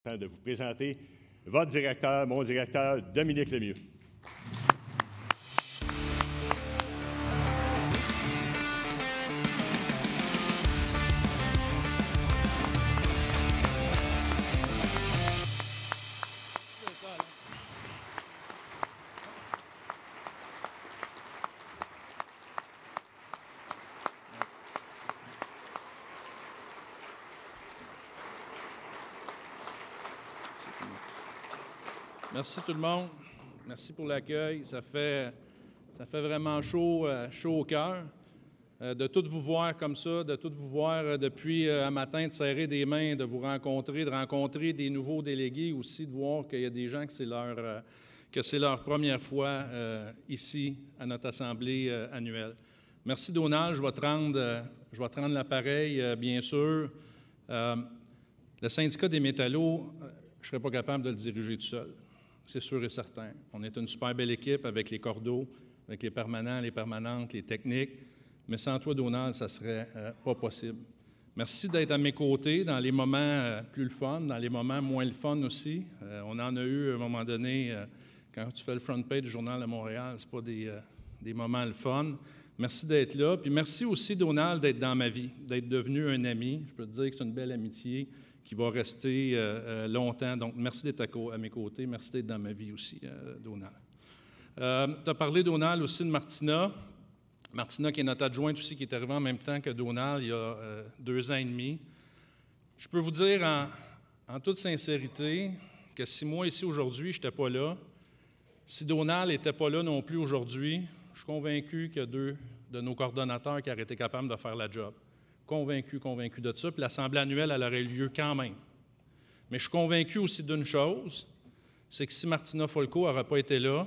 De vous présenter votre directeur, mon directeur, Dominique Lemieux. Merci tout le monde. Merci pour l'accueil. Ça fait vraiment chaud au cœur de tout vous voir comme ça, de tout vous voir depuis un matin, de serrer des mains, de vous rencontrer, de rencontrer des nouveaux délégués aussi, de voir qu'il y a des gens que c'est leur première fois ici à notre assemblée annuelle. Merci Donald. Je vais te rendre l'appareil, bien sûr. Le syndicat des métallos, je ne serais pas capable de le diriger tout seul. C'est sûr et certain. On est une super belle équipe avec les cordeaux, avec les permanents, les permanentes, les techniques, mais sans toi, Donald, ça ne serait pas possible. Merci d'être à mes côtés dans les moments plus le fun, dans les moments moins le fun aussi. On en a eu à un moment donné, quand tu fais le front page du Journal de Montréal, ce n'est pas des moments le fun. Merci d'être là. Puis merci aussi, Donald, d'être dans ma vie, d'être devenu un ami. Je peux te dire que c'est une belle amitié qui va rester longtemps. Donc, merci d'être à mes côtés. Merci d'être dans ma vie aussi, Donald. Tu as parlé, Donald, aussi de Martina. Martina, qui est notre adjointe aussi, qui est arrivée en même temps que Donald il y a 2 ans et demi. Je peux vous dire en toute sincérité que si moi, ici, aujourd'hui, je n'étais pas là, si Donald n'était pas là non plus aujourd'hui, je suis convaincu qu'il y a 2 de nos coordonnateurs qui auraient été capables de faire la job. Convaincu de ça, puis l'Assemblée annuelle, elle aurait eu lieu quand même. Mais je suis convaincu aussi d'une chose, c'est que si Martina Folco n'aurait pas été là,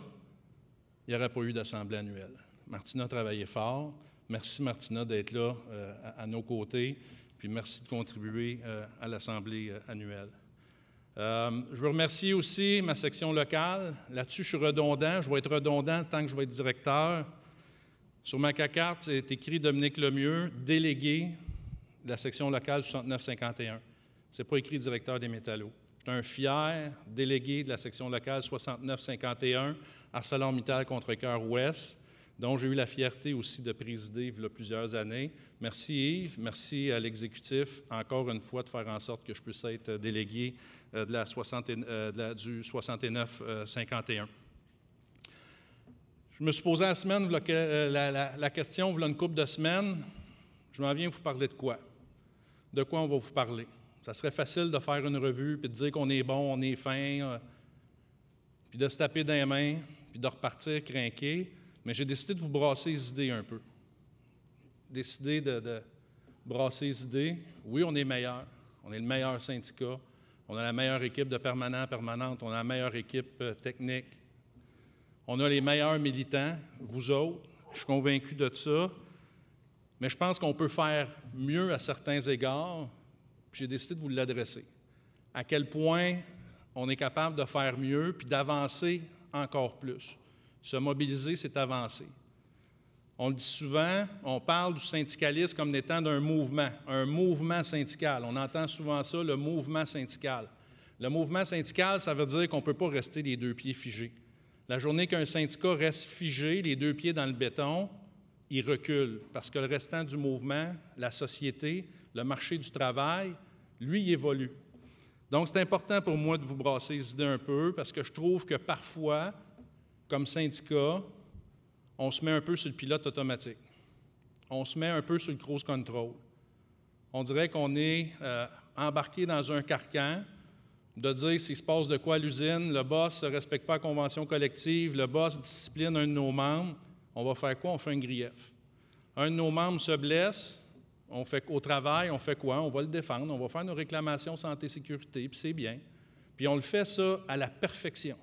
il n'y aurait pas eu d'Assemblée annuelle. Martina a travaillé fort. Merci, Martina, d'être là à nos côtés, puis merci de contribuer à l'Assemblée annuelle. Je veux remercier aussi ma section locale. Là-dessus, je suis redondant. Je vais être redondant tant que je vais être directeur. Sur ma carte, c'est écrit Dominique Lemieux, délégué de la section locale 6951. Ce n'est pas écrit directeur des métallos. Je suis un fier délégué de la section locale 6951, ArcelorMittal Contrecœur-Ouest, dont j'ai eu la fierté aussi de présider il y a plusieurs années. Merci Yves, merci à l'exécutif, encore une fois, de faire en sorte que je puisse être délégué du 6951. Je me suis posé la semaine, la question, il y a une couple de semaines, je m'en viens vous parler de quoi? De quoi on va vous parler? Ça serait facile de faire une revue, puis de dire qu'on est bon, on est fin, puis de se taper dans les mains, puis de repartir crinqué, mais j'ai décidé de vous brasser les idées un peu. Décidé de brasser les idées. Oui, on est meilleur. On est le meilleur syndicat. On a la meilleure équipe de permanents, permanentes. On a la meilleure équipe technique. On a les meilleurs militants, vous autres. Je suis convaincu de ça. Mais je pense qu'on peut faire mieux à certains égards. J'ai décidé de vous l'adresser. À quel point on est capable de faire mieux puis d'avancer encore plus. Se mobiliser, c'est avancer. On le dit souvent, on parle du syndicalisme comme étant un mouvement syndical. On entend souvent ça, le mouvement syndical. Le mouvement syndical, ça veut dire qu'on ne peut pas rester les 2 pieds figés. La journée qu'un syndicat reste figé, les 2 pieds dans le béton, il recule parce que le restant du mouvement, la société, le marché du travail, lui, il évolue. Donc, c'est important pour moi de vous brasser les idées un peu parce que je trouve que parfois, comme syndicat, on se met un peu sur le pilote automatique. On se met un peu sur le cruise control. On dirait qu'on est embarqué dans un carcan de dire s'il se passe de quoi à l'usine, le boss ne respecte pas la convention collective, le boss discipline un de nos membres, on va faire quoi? On fait un grief. Un de nos membres se blesse, on fait au travail, on fait quoi? On va le défendre, on va faire nos réclamations santé-sécurité, puis c'est bien. Puis on le fait ça à la perfection.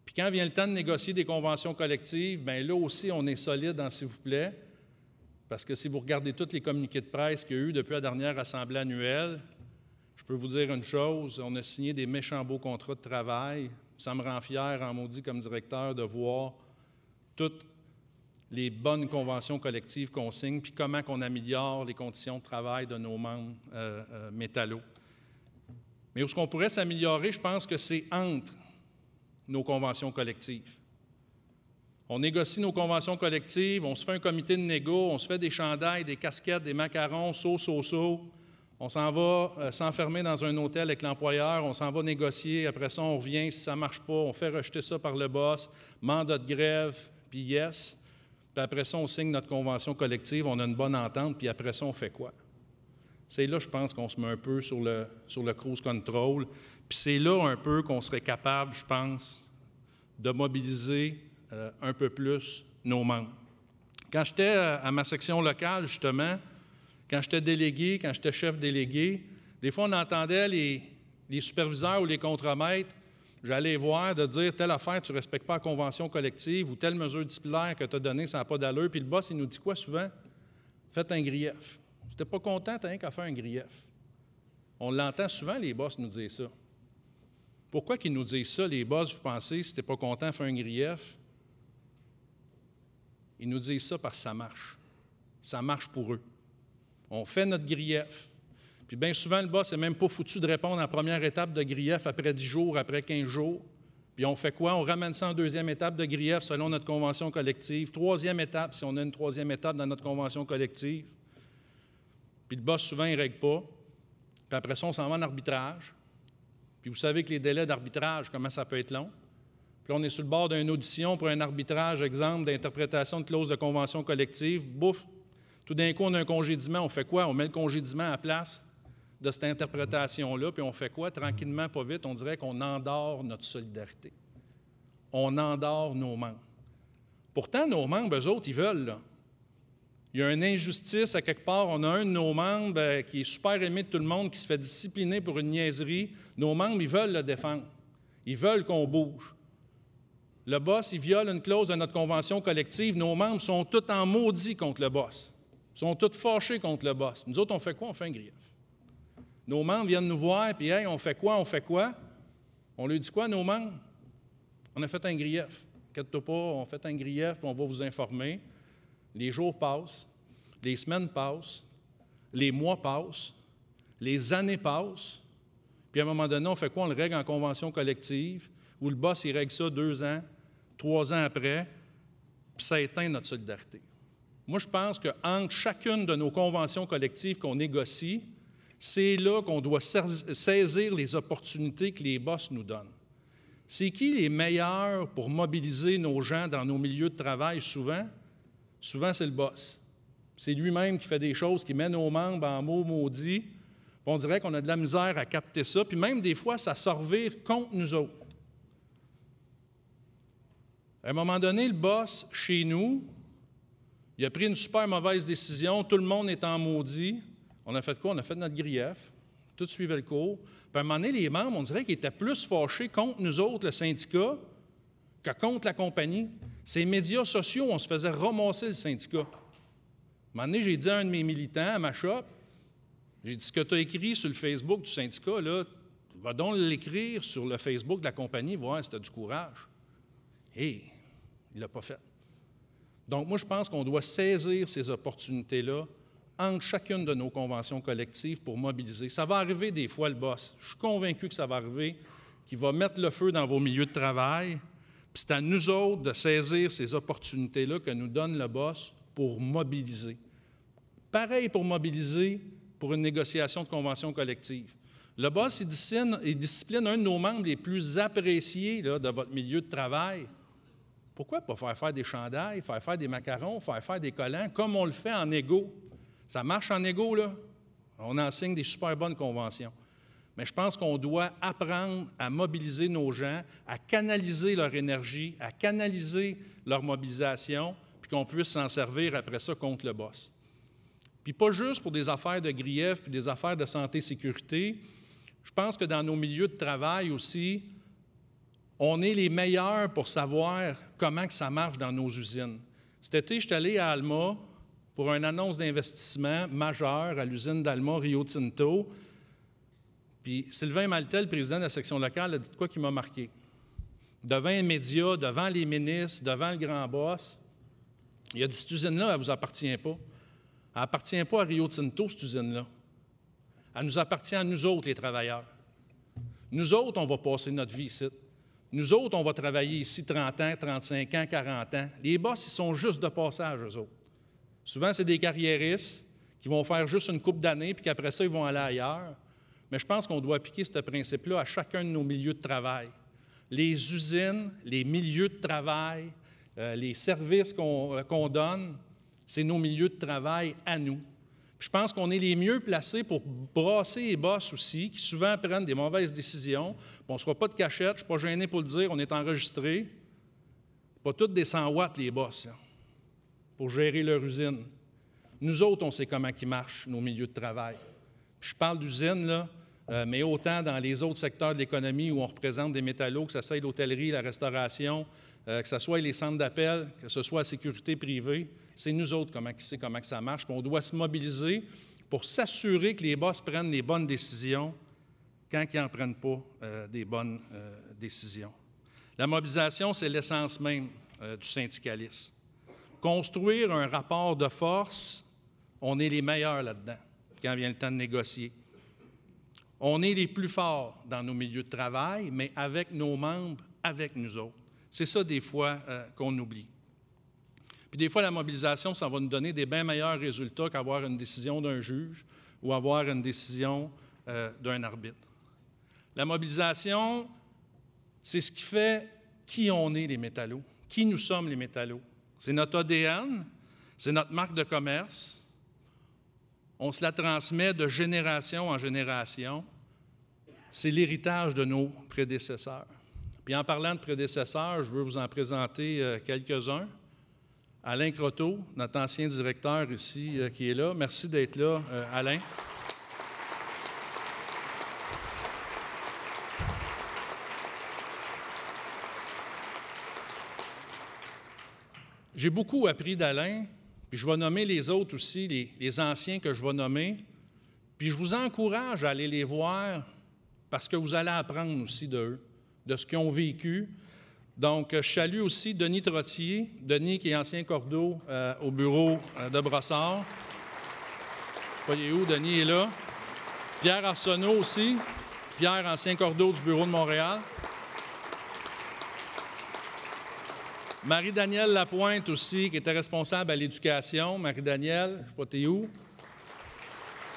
Puis quand vient le temps de négocier des conventions collectives, bien là aussi, on est solide dans s'il vous plaît, parce que si vous regardez tous les communiqués de presse qu'il y a eu depuis la dernière assemblée annuelle, je peux vous dire une chose, on a signé des méchants beaux contrats de travail. Ça me rend fier, en maudit, comme directeur, de voir toutes les bonnes conventions collectives qu'on signe, puis comment on améliore les conditions de travail de nos membres métallos. Mais où est-ce qu'on pourrait s'améliorer, je pense que c'est entre nos conventions collectives. On négocie nos conventions collectives, on se fait un comité de négo, on se fait des chandails, des casquettes, des macarons, on s'en va s'enfermer dans un hôtel avec l'employeur, on s'en va négocier, après ça, on revient, si ça ne marche pas, on fait rejeter ça par le boss, mandat de grève, puis yes. Puis après ça, on signe notre convention collective, on a une bonne entente, puis après ça, on fait quoi? C'est là, je pense, qu'on se met un peu sur le cruise control, puis c'est là un peu qu'on serait capable, je pense, de mobiliser un peu plus nos membres. Quand j'étais à ma section locale, justement, quand j'étais délégué, quand j'étais chef délégué, des fois, on entendait les superviseurs ou les contremaîtres, j'allais voir de dire « telle affaire, tu ne respectes pas la convention collective » ou « telle mesure disciplinaire que tu as donnée, ça n'a pas d'allure ». Puis le boss, il nous dit quoi souvent? « Faites un grief. » Si tu n'es pas content, tu n'as rien qu'à faire un grief. On l'entend souvent, les boss nous dire ça. Pourquoi qu'ils nous disent ça, les boss, vous pensez, si tu n'es pas content, fais un grief? Ils nous disent ça parce que ça marche. Ça marche pour eux. On fait notre grief. Puis bien souvent, le boss n'est même pas foutu de répondre à la première étape de grief après 10 jours, après 15 jours. Puis on fait quoi? On ramène ça en deuxième étape de grief selon notre convention collective. Troisième étape, si on a une troisième étape dans notre convention collective. Puis le boss, souvent, il ne règle pas. Puis après ça, on s'en va en arbitrage. Puis vous savez que les délais d'arbitrage, comment ça peut être long. Puis là, on est sur le bord d'une audition pour un arbitrage, exemple, d'interprétation de clause de convention collective. Bouf! Tout d'un coup, on a un congédiement. On fait quoi? On met le congédiement à la place de cette interprétation-là, puis on fait quoi? Tranquillement, pas vite, on dirait qu'on endort notre solidarité. On endort nos membres. Pourtant, nos membres, eux autres, ils veulent, là. Il y a une injustice à quelque part. On a un de nos membres qui est super aimé de tout le monde, qui se fait discipliner pour une niaiserie. Nos membres, ils veulent le défendre. Ils veulent qu'on bouge. Le boss, il viole une clause de notre convention collective. Nos membres sont tous en maudit contre le boss. Ils sont tous fâchés contre le boss. Nous autres, on fait quoi? On fait un grief. Nos membres viennent nous voir, puis « Hey, on fait quoi? On fait quoi? » On lui dit quoi, nos membres? On a fait un grief. Inquiète-toi pas, on fait un grief, puis on va vous informer. Les jours passent, les semaines passent, les mois passent, les années passent, puis à un moment donné, on fait quoi? On le règle en convention collective, où le boss, il règle ça 2 ans, 3 ans après, puis ça éteint notre solidarité. Moi, je pense qu'entre chacune de nos conventions collectives qu'on négocie, c'est là qu'on doit saisir les opportunités que les boss nous donnent. C'est qui les meilleurs pour mobiliser nos gens dans nos milieux de travail souvent? Souvent, c'est le boss. C'est lui-même qui fait des choses qui met nos membres en mots maudits. On dirait qu'on a de la misère à capter ça, puis même des fois, ça se revire contre nous autres. À un moment donné, le boss, chez nous, il a pris une super mauvaise décision, tout le monde est en maudit. On a fait quoi? On a fait notre grief, tout suivait le cours. Puis à un moment donné, les membres, on dirait qu'ils étaient plus fâchés contre nous autres, le syndicat, que contre la compagnie. Ces médias sociaux, on se faisait ramasser le syndicat. À un moment donné, j'ai dit à un de mes militants à ma shop, j'ai dit, ce que tu as écrit sur le Facebook du syndicat, là, va donc l'écrire sur le Facebook de la compagnie, voir si tu as du courage. Hé, il ne l'a pas fait. Donc, moi, je pense qu'on doit saisir ces opportunités-là entre chacune de nos conventions collectives pour mobiliser. Ça va arriver des fois, le boss. Je suis convaincu que ça va arriver, qu'il va mettre le feu dans vos milieux de travail. Puis c'est à nous autres de saisir ces opportunités-là que nous donne le boss pour mobiliser. Pareil pour mobiliser pour une négociation de convention collective. Le boss, il discipline un de nos membres les plus appréciés là, de votre milieu de travail. Pourquoi pas faire des chandails, faire des macarons, faire des collants, comme on le fait en égo? Ça marche en égo, là. On enseigne des super bonnes conventions. Mais je pense qu'on doit apprendre à mobiliser nos gens, à canaliser leur énergie, à canaliser leur mobilisation, puis qu'on puisse s'en servir après ça contre le boss. Puis pas juste pour des affaires de grief, puis des affaires de santé-sécurité. Je pense que dans nos milieux de travail aussi, on est les meilleurs pour savoir comment que ça marche dans nos usines. Cet été, je suis allé à Alma pour une annonce d'investissement majeur à l'usine d'Alma Rio Tinto. Puis Sylvain Maltais, le président de la section locale, a dit quoi qui m'a marqué. Devant les médias, devant les ministres, devant le grand boss, il a dit, cette usine-là, elle ne vous appartient pas. Elle n'appartient pas à Rio Tinto, cette usine-là. Elle nous appartient à nous autres, les travailleurs. Nous autres, on va passer notre vie ici. Nous autres, on va travailler ici 30 ans, 35 ans, 40 ans. Les boss, ils sont juste de passage, eux autres. Souvent, c'est des carriéristes qui vont faire juste une couple d'années, puis qu'après ça, ils vont aller ailleurs. Mais je pense qu'on doit appliquer ce principe-là à chacun de nos milieux de travail. Les usines, les milieux de travail, les services qu'on donne, c'est nos milieux de travail à nous. Puis je pense qu'on est les mieux placés pour brasser les boss aussi, qui souvent prennent des mauvaises décisions. Puis on ne se fera pas de cachette, je ne suis pas gêné pour le dire, on est enregistré. Pas tous des 100 watts, les boss, là, pour gérer leur usine. Nous autres, on sait comment ils marchent, nos milieux de travail. Puis je parle d'usine, là, mais autant dans les autres secteurs de l'économie où on représente des métallos, que ce soit l'hôtellerie, la restauration, que ce soit les centres d'appel, que ce soit la sécurité privée, c'est nous autres qui savons comment ça marche. Puis on doit se mobiliser pour s'assurer que les boss prennent les bonnes décisions quand ils n'en prennent pas des bonnes décisions. La mobilisation, c'est l'essence même du syndicalisme. Construire un rapport de force, on est les meilleurs là-dedans quand vient le temps de négocier. On est les plus forts dans nos milieux de travail, mais avec nos membres, avec nous autres. C'est ça, des fois, qu'on oublie. Puis des fois, la mobilisation, ça va nous donner des bien meilleurs résultats qu'avoir une décision d'un juge ou avoir une décision d'un arbitre. La mobilisation, c'est ce qui fait qui on est, les métallos, qui nous sommes, les métallos. C'est notre ADN, c'est notre marque de commerce. On se la transmet de génération en génération. C'est l'héritage de nos prédécesseurs. Puis en parlant de prédécesseurs, je veux vous en présenter quelques-uns. Alain Croteau, notre ancien directeur ici, qui est là. Merci d'être là, Alain. J'ai beaucoup appris d'Alain, puis je vais nommer les autres aussi, les anciens que je vais nommer. Puis je vous encourage à aller les voir parce que vous allez apprendre aussi d'eux, de ce qu'ils ont vécu. Donc, je salue aussi Denis Trottier, Denis qui est ancien cordeau au bureau de Brossard. Voyez où, Denis est là. Pierre Arsenault aussi, Pierre, ancien cordeau du bureau de Montréal. Marie-Danielle Lapointe aussi, qui était responsable à l'éducation. Marie-Danielle, je ne sais pas, t'es où?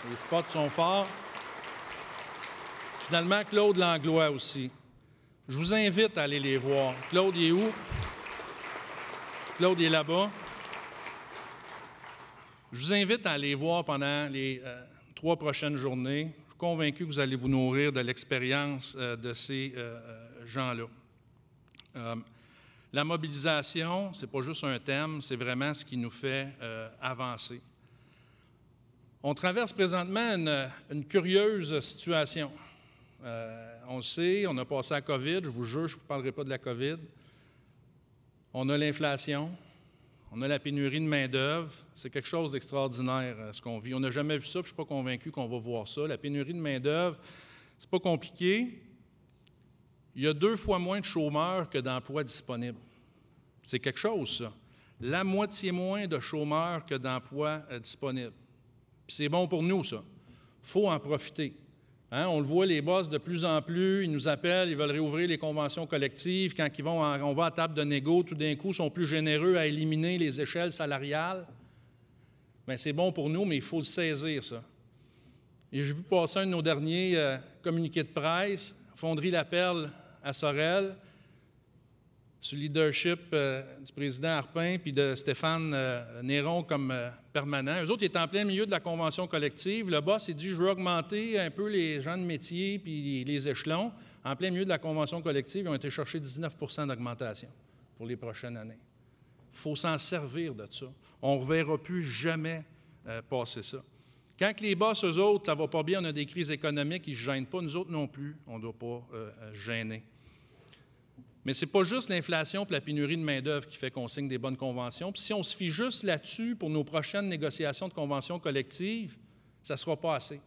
Les spots sont forts. Finalement, Claude Langlois aussi. Je vous invite à aller les voir. Claude, il est où? Claude, il est là-bas. Je vous invite à aller voir pendant les 3 prochaines journées. Je suis convaincu que vous allez vous nourrir de l'expérience de ces gens-là. La mobilisation, ce n'est pas juste un thème, c'est vraiment ce qui nous fait avancer. On traverse présentement une curieuse situation. On le sait, on a passé à la COVID, je vous jure, je ne vous parlerai pas de la COVID. On a l'inflation, on a la pénurie de main-d'œuvre. C'est quelque chose d'extraordinaire, ce qu'on vit. On n'a jamais vu ça, puis je ne suis pas convaincu qu'on va voir ça. La pénurie de main-d'œuvre, ce n'est pas compliqué. Il y a 2 fois moins de chômeurs que d'emplois disponibles. C'est quelque chose, ça. La moitié moins de chômeurs que d'emplois disponibles. Puis c'est bon pour nous, ça. Il faut en profiter. Hein? On le voit, les boss, de plus en plus, ils nous appellent, ils veulent réouvrir les conventions collectives. Quand on va à table de négo, tout d'un coup, ils sont plus généreux à éliminer les échelles salariales. Bien, c'est bon pour nous, mais il faut le saisir, ça. Et j'ai vu passer un de nos derniers communiqués de presse, Fonderie La Perle à Sorel, sous le leadership du président Harpin puis de Stéphane Néron comme permanent. Eux autres, ils étaient en plein milieu de la convention collective. Le boss, il dit, je veux augmenter un peu les gens de métier puis les échelons. En plein milieu de la convention collective, ils ont été chercher 19 % d'augmentation pour les prochaines années. Il faut s'en servir de ça. On ne reverra plus jamais passer ça. Quand les boss, eux autres, ça ne va pas bien, on a des crises économiques, ils ne se gênent pas. Nous autres non plus, on ne doit pas gêner. Mais ce n'est pas juste l'inflation et la pénurie de main-d'œuvre qui fait qu'on signe des bonnes conventions. Puis si on se fie juste là-dessus pour nos prochaines négociations de conventions collectives, ça ne sera pas assez.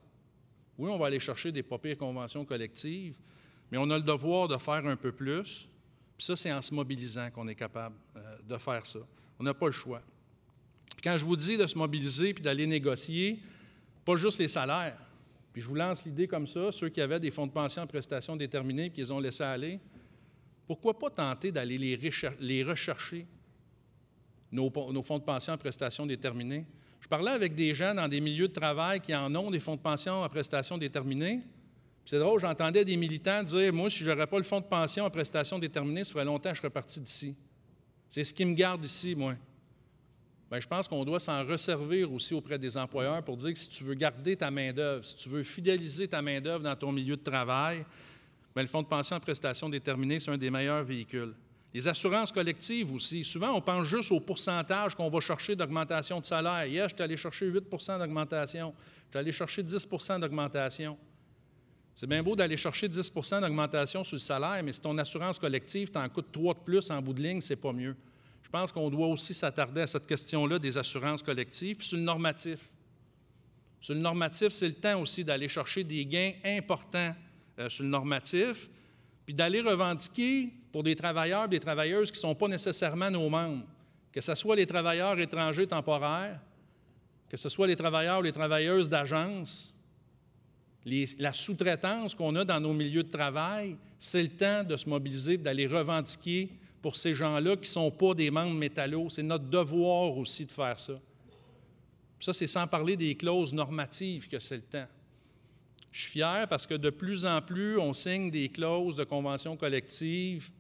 Oui, on va aller chercher des pas pires conventions collectives, mais on a le devoir de faire un peu plus. Puis ça, c'est en se mobilisant qu'on est capable de faire ça. On n'a pas le choix. Puis quand je vous dis de se mobiliser puis d'aller négocier, pas juste les salaires. Puis je vous lance l'idée comme ça, ceux qui avaient des fonds de pension en prestations déterminées et qui les ont laissés aller, pourquoi pas tenter d'aller les rechercher, nos fonds de pension en prestations déterminées? Je parlais avec des gens dans des milieux de travail qui en ont des fonds de pension en prestations déterminées. C'est drôle, j'entendais des militants dire « Moi, si je n'aurais pas le fonds de pension en prestations déterminées, ça ferait longtemps que je serais parti d'ici. C'est ce qui me garde ici, moi. » Bien, je pense qu'on doit s'en resservir aussi auprès des employeurs pour dire que si tu veux garder ta main-d'œuvre, si tu veux fidéliser ta main-d'œuvre dans ton milieu de travail, bien, le fonds de pension en prestations déterminées, c'est un des meilleurs véhicules. Les assurances collectives aussi. Souvent, on pense juste au pourcentage qu'on va chercher d'augmentation de salaire. Hier, je suis allé chercher 8 d'augmentation. Je suis allé chercher 10 d'augmentation. C'est bien beau d'aller chercher 10 d'augmentation sur le salaire, mais si ton assurance collective t'en coûte 3 de plus en bout de ligne, c'est pas mieux. Je pense qu'on doit aussi s'attarder à cette question-là des assurances collectives. Puis sur le normatif. Sur le normatif, c'est le temps aussi d'aller chercher des gains importants sur le normatif, puis d'aller revendiquer pour des travailleurs et des travailleuses qui ne sont pas nécessairement nos membres, que ce soit les travailleurs étrangers temporaires, que ce soit les travailleurs ou les travailleuses d'agence, la sous-traitance qu'on a dans nos milieux de travail, c'est le temps de se mobiliser et d'aller revendiquer pour ces gens-là qui ne sont pas des membres métallos. C'est notre devoir aussi de faire ça. Ça, c'est sans parler des clauses normatives que c'est le temps. Je suis fier parce que de plus en plus, on signe des clauses de convention collective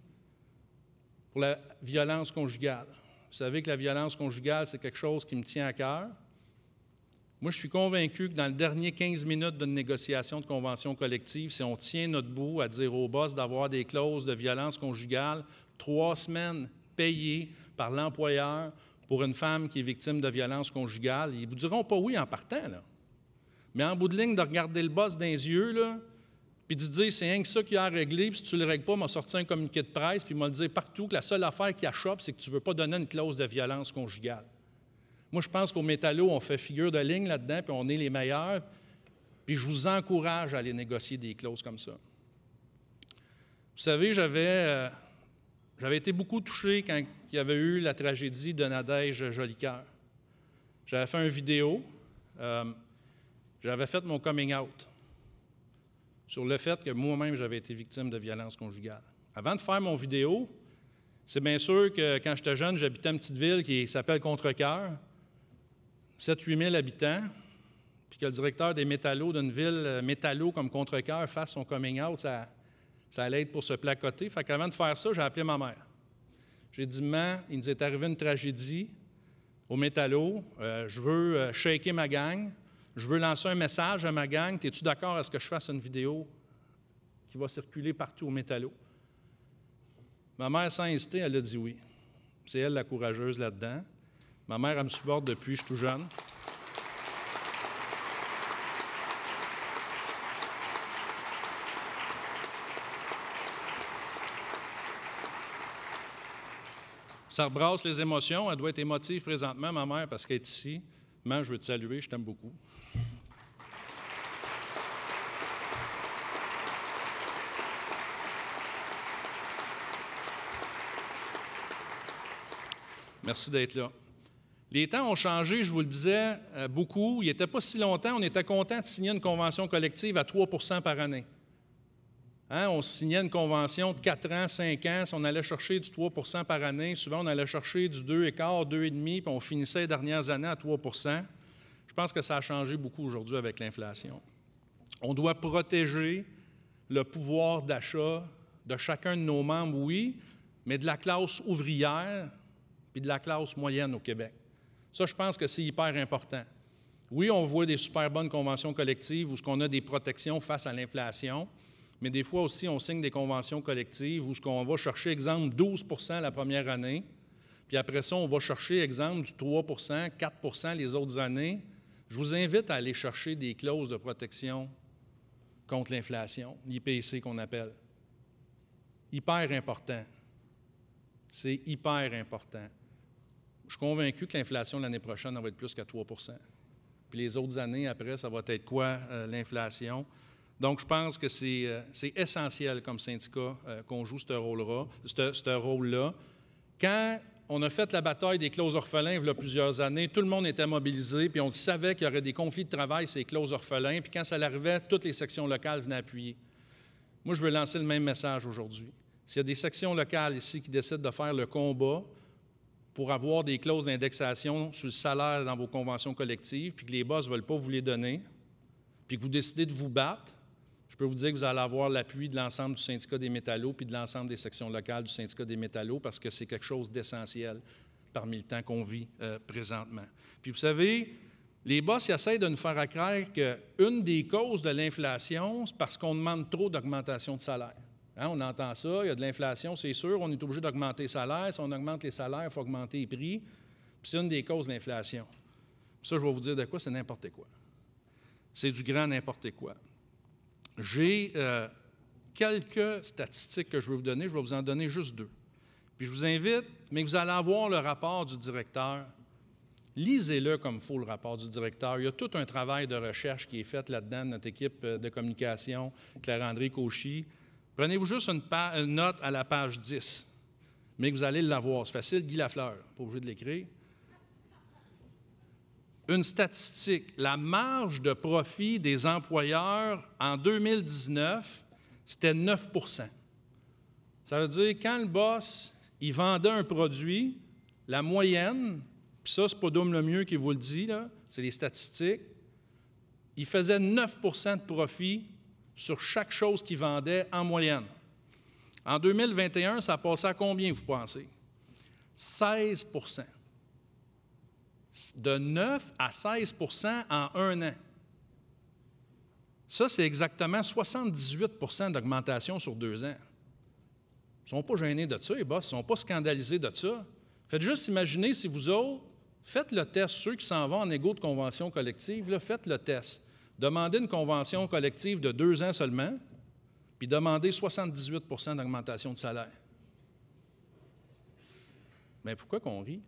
pour la violence conjugale. Vous savez que la violence conjugale, c'est quelque chose qui me tient à cœur. Moi, je suis convaincu que dans le dernier 15 minutes d'une négociation de convention collective, si on tient notre bout à dire au boss d'avoir des clauses de violence conjugale, 3 semaines payées par l'employeur pour une femme qui est victime de violence conjugale, ils ne vous diront pas oui en partant, là. Mais en bout de ligne, de regarder le boss dans les yeux, là, puis de dire c'est rien que ça qu'il y a à régler, puis si tu ne le règles pas, m'a sorti un communiqué de presse, puis m'a dit partout que la seule affaire qui achoppe, c'est que tu ne veux pas donner une clause de violence conjugale. Moi, je pense qu'au métallo, on fait figure de ligne là-dedans, puis on est les meilleurs, puis je vous encourage à aller négocier des clauses comme ça. Vous savez, j'avais été beaucoup touché quand il y avait eu la tragédie de Nadège Jolicoeur. J'avais fait une vidéo. J'avais fait mon coming out sur le fait que moi-même, j'avais été victime de violence conjugale. Avant de faire mon vidéo, c'est bien sûr que quand j'étais jeune, j'habitais une petite ville qui s'appelle Contrecœur, 7-8 000 habitants, puis que le directeur des métallos d'une ville métallo comme Contrecœur fasse son coming out, ça allait être pour se placoter. Fait qu'avant de faire ça, j'ai appelé ma mère. J'ai dit, « Maman, il nous est arrivé une tragédie au métallo. Je veux shaker ma gang. Je veux lancer un message à ma gang. Es-tu d'accord à ce que je fasse une vidéo qui va circuler partout au métallo? » Ma mère, sans hésiter, elle a dit oui. C'est elle la courageuse là-dedans. Ma mère, elle me supporte depuis que je suis tout jeune. Ça rebrasse les émotions. Elle doit être émotive présentement, ma mère, parce qu'elle est ici. Maman, je veux te saluer, je t'aime beaucoup. Merci d'être là. Les temps ont changé, je vous le disais, beaucoup. Il n'était pas si longtemps, on était content de signer une convention collective à 3 % par année. Hein? On signait une convention de 4 ans, 5 ans. Si on allait chercher du 3 % par année, souvent on allait chercher du 2,25, 2,5 puis on finissait les dernières années à 3 %. Je pense que ça a changé beaucoup aujourd'hui avec l'inflation. On doit protéger le pouvoir d'achat de chacun de nos membres, oui, mais de la classe ouvrière et de la classe moyenne au Québec. Ça, je pense que c'est hyper important. Oui, on voit des super bonnes conventions collectives où on a des protections face à l'inflation, mais des fois aussi, on signe des conventions collectives où on va chercher, exemple, 12 % la première année, puis après ça, on va chercher, exemple, du 3 %, 4 % les autres années. Je vous invite à aller chercher des clauses de protection contre l'inflation, l'IPC qu'on appelle. Hyper important. C'est hyper important. Je suis convaincu que l'inflation l'année prochaine elle va être plus qu'à 3 %. Puis les autres années après, ça va être quoi, l'inflation? Donc, je pense que c'est essentiel comme syndicat qu'on joue ce rôle-là. Quand on a fait la bataille des clauses orphelins il y a plusieurs années. Tout le monde était mobilisé, puis on savait qu'il y aurait des conflits de travail, ces clauses orphelins. Puis quand ça arrivait, toutes les sections locales venaient appuyer. Moi, je veux lancer le même message aujourd'hui. S'il y a des sections locales ici qui décident de faire le combat pour avoir des clauses d'indexation sur le salaire dans vos conventions collectives, puis que les boss ne veulent pas vous les donner, puis que vous décidez de vous battre, je peux vous dire que vous allez avoir l'appui de l'ensemble du syndicat des métallos puis de l'ensemble des sections locales du syndicat des métallos parce que c'est quelque chose d'essentiel parmi le temps qu'on vit présentement. Puis vous savez, les boss ils essayent de nous faire croire qu'une des causes de l'inflation, c'est parce qu'on demande trop d'augmentation de salaire. Hein, on entend ça, il y a de l'inflation, c'est sûr, on est obligé d'augmenter les salaires. Si on augmente les salaires, il faut augmenter les prix. Puis c'est une des causes de l'inflation. Puis ça, je vais vous dire de quoi, c'est n'importe quoi. C'est du grand n'importe quoi. J'ai quelques statistiques que je vais vous donner. Je vais vous en donner juste 2. Puis je vous invite, mais vous allez avoir le rapport du directeur. Lisez-le comme il faut, le rapport du directeur. Il y a tout un travail de recherche qui est fait là-dedans de notre équipe de communication, Claire-André Cauchy. Prenez-vous juste une note à la page 10, mais que vous allez l'avoir. C'est facile, Guy Lafleur, pas obligé de l'écrire. Une statistique, la marge de profit des employeurs en 2019, c'était 9 %. Ça veut dire quand le boss, il vendait un produit, la moyenne, puis ça, c'est pas Dom Lemieux qui vous le dit, là, c'est les statistiques, il faisait 9 % de profit sur chaque chose qu'il vendait en moyenne. En 2021, ça passait à combien, vous pensez? 16 %. De 9 à 16 % en un an. Ça, c'est exactement 78 % d'augmentation sur 2 ans. Ils ne sont pas gênés de ça, les boss, ils ne sont pas scandalisés de ça. Faites juste imaginer si vous autres, faites le test, ceux qui s'en vont en égo de convention collective, là, faites le test. Demandez une convention collective de 2 ans seulement, puis demandez 78 % d'augmentation de salaire. Mais pourquoi qu'on rit?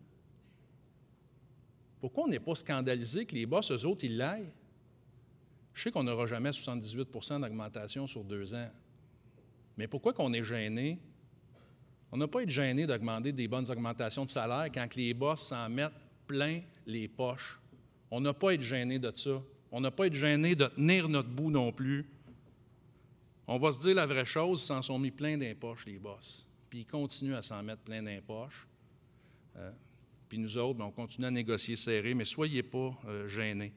Pourquoi on n'est pas scandalisé que les boss, eux autres, ils l'aillent? Je sais qu'on n'aura jamais 78 % d'augmentation sur 2 ans. Mais pourquoi qu'on est gêné? On n'a pas à être gêné d'augmenter des bonnes augmentations de salaire quand les boss s'en mettent plein les poches. On n'a pas à être gêné de ça. On n'a pas à être gêné de tenir notre bout non plus. On va se dire la vraie chose, ils s'en sont mis plein dans poches, les boss. Puis ils continuent à s'en mettre plein dans poches. Puis nous autres, on continue à négocier serré, mais soyez pas gênés.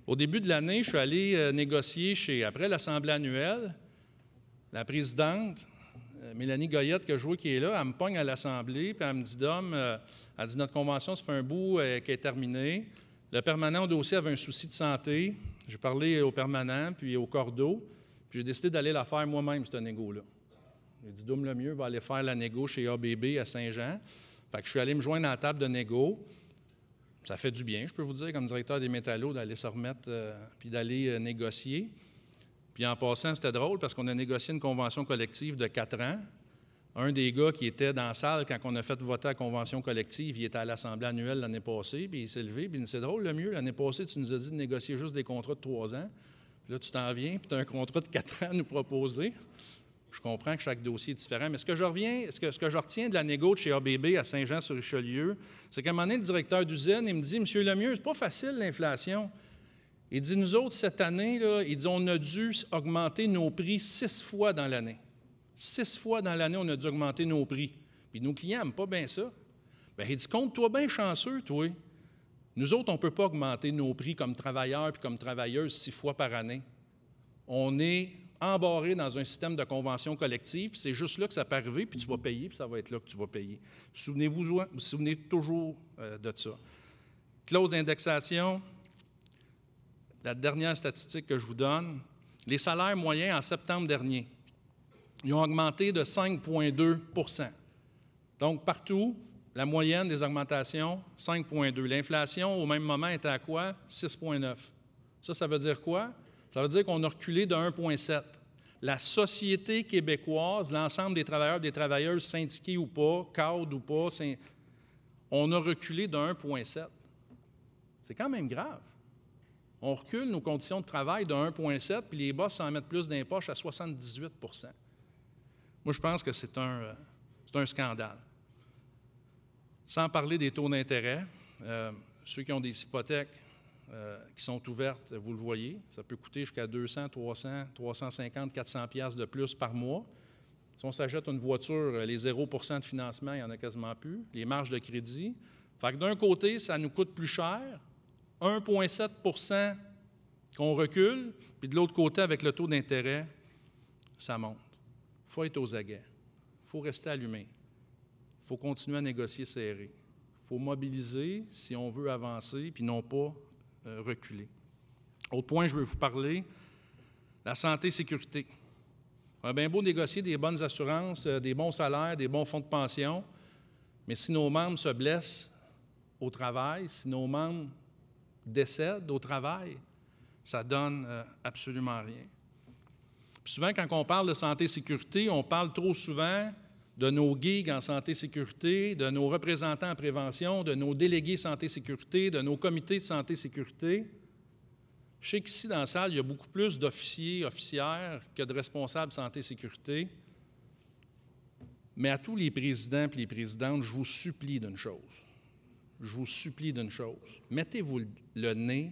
Au début de l'année, je suis allé négocier après l'Assemblée annuelle. La présidente, Mélanie Goyette, que je vois qui est là, elle me pogne à l'Assemblée, puis elle me dit, Dom, elle dit, notre convention, ça fait un bout qu'elle est terminée. Le permanent au dossier avait un souci de santé. J'ai parlé au permanent, puis au cordeau, puis j'ai décidé d'aller la faire moi-même, cette négo-là. J'ai dit, Dom Lemieux va aller faire la négo chez ABB à Saint-Jean. Fait que je suis allé me joindre à la table de négo. Ça fait du bien, je peux vous dire, comme directeur des métallos, d'aller se remettre puis d'aller négocier. Puis en passant, c'était drôle parce qu'on a négocié une convention collective de 4 ans. Un des gars qui était dans la salle quand on a fait voter la convention collective, il était à l'Assemblée annuelle l'année passée, puis il s'est levé, puis il dit, c'est drôle, le mieux, l'année passée, tu nous as dit de négocier juste des contrats de 3 ans. Puis là, tu t'en viens, puis tu as un contrat de 4 ans à nous proposer. Je comprends que chaque dossier est différent, mais ce que je retiens de la négo de chez ABB à Saint-Jean-sur-Richelieu, c'est qu'à un moment donné, le directeur d'usine, il me dit, « Monsieur Lemieux, c'est pas facile l'inflation. » Il dit, « Nous autres, cette année, là, il dit, on a dû augmenter nos prix 6 fois dans l'année. 6 fois dans l'année, on a dû augmenter nos prix. Puis nos clients n'aiment pas bien ça. » Bien, il dit, « Compte-toi bien chanceux, toi. Nous autres, on ne peut pas augmenter nos prix comme travailleurs puis comme travailleuses 6 fois par année. On est embarré dans un système de convention collective, puis c'est juste là que ça peut arriver, puis tu vas payer, puis ça va être là que tu vas payer. Vous souvenez toujours de ça. Clause d'indexation, la dernière statistique que je vous donne, les salaires moyens en septembre dernier, ils ont augmenté de 5,2 %. Donc, partout, la moyenne des augmentations, 5,2 %. L'inflation, au même moment, était à quoi? 6,9 %. Ça veut dire quoi? Ça veut dire qu'on a reculé de 1,7 %. La société québécoise, l'ensemble des travailleurs, des travailleuses, syndiqués ou pas, cadres ou pas, on a reculé de 1,7 %. C'est quand même grave. On recule nos conditions de travail de 1,7 %, puis les boss s'en mettent plus dans les poches à 78 % Moi, je pense que c'est un scandale. Sans parler des taux d'intérêt, ceux qui ont des hypothèques qui sont ouvertes, vous le voyez, ça peut coûter jusqu'à 200, 300, 350, 400 piastres de plus par mois. Si on s'achète une voiture, les 0 % de financement, il n'y en a quasiment plus. Les marges de crédit. Fait que d'un côté, ça nous coûte plus cher, 1,7 % qu'on recule, puis de l'autre côté, avec le taux d'intérêt, ça monte. Il faut être aux aguets. Il faut rester allumé. Il faut continuer à négocier serré. Il faut mobiliser si on veut avancer, puis non pas reculer. Autre point, je veux vous parler, la santé et sécurité. On a bien beau négocier des bonnes assurances, des bons salaires, des bons fonds de pension, mais si nos membres se blessent au travail, si nos membres décèdent au travail, ça donne absolument rien. Puis souvent, quand on parle de santé et sécurité, on parle trop souvent de nos gigs en santé et sécurité, de nos représentants en prévention, de nos délégués santé et sécurité, de nos comités de santé et sécurité. Je sais qu'ici, dans la salle, il y a beaucoup plus d'officiers, officières que de responsables santé et sécurité. Mais à tous les présidents et les présidentes, je vous supplie d'une chose. Je vous supplie d'une chose. Mettez-vous le nez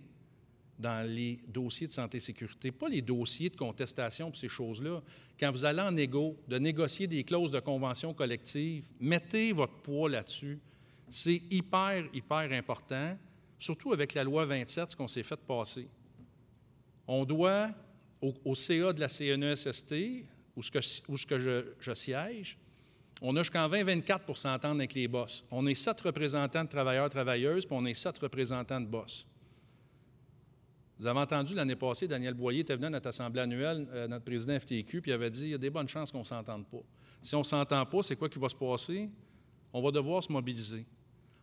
dans les dossiers de santé et sécurité, pas les dossiers de contestation pour ces choses-là. Quand vous allez en de négocier des clauses de convention collective, mettez votre poids là-dessus. C'est hyper, hyper important, surtout avec la loi 27, ce qu'on s'est fait passer. On doit, au CA de la CNESST, où je siège, on a jusqu'en 2024 pour s'entendre avec les boss. On est 7 représentants de travailleurs-travailleuses, puis on est 7 représentants de boss. Vous avez entendu l'année passée, Daniel Boyer était venu à notre assemblée annuelle, notre président FTQ, puis il avait dit il y a des bonnes chances qu'on ne s'entende pas. Si on ne s'entend pas, c'est quoi qui va se passer? On va devoir se mobiliser.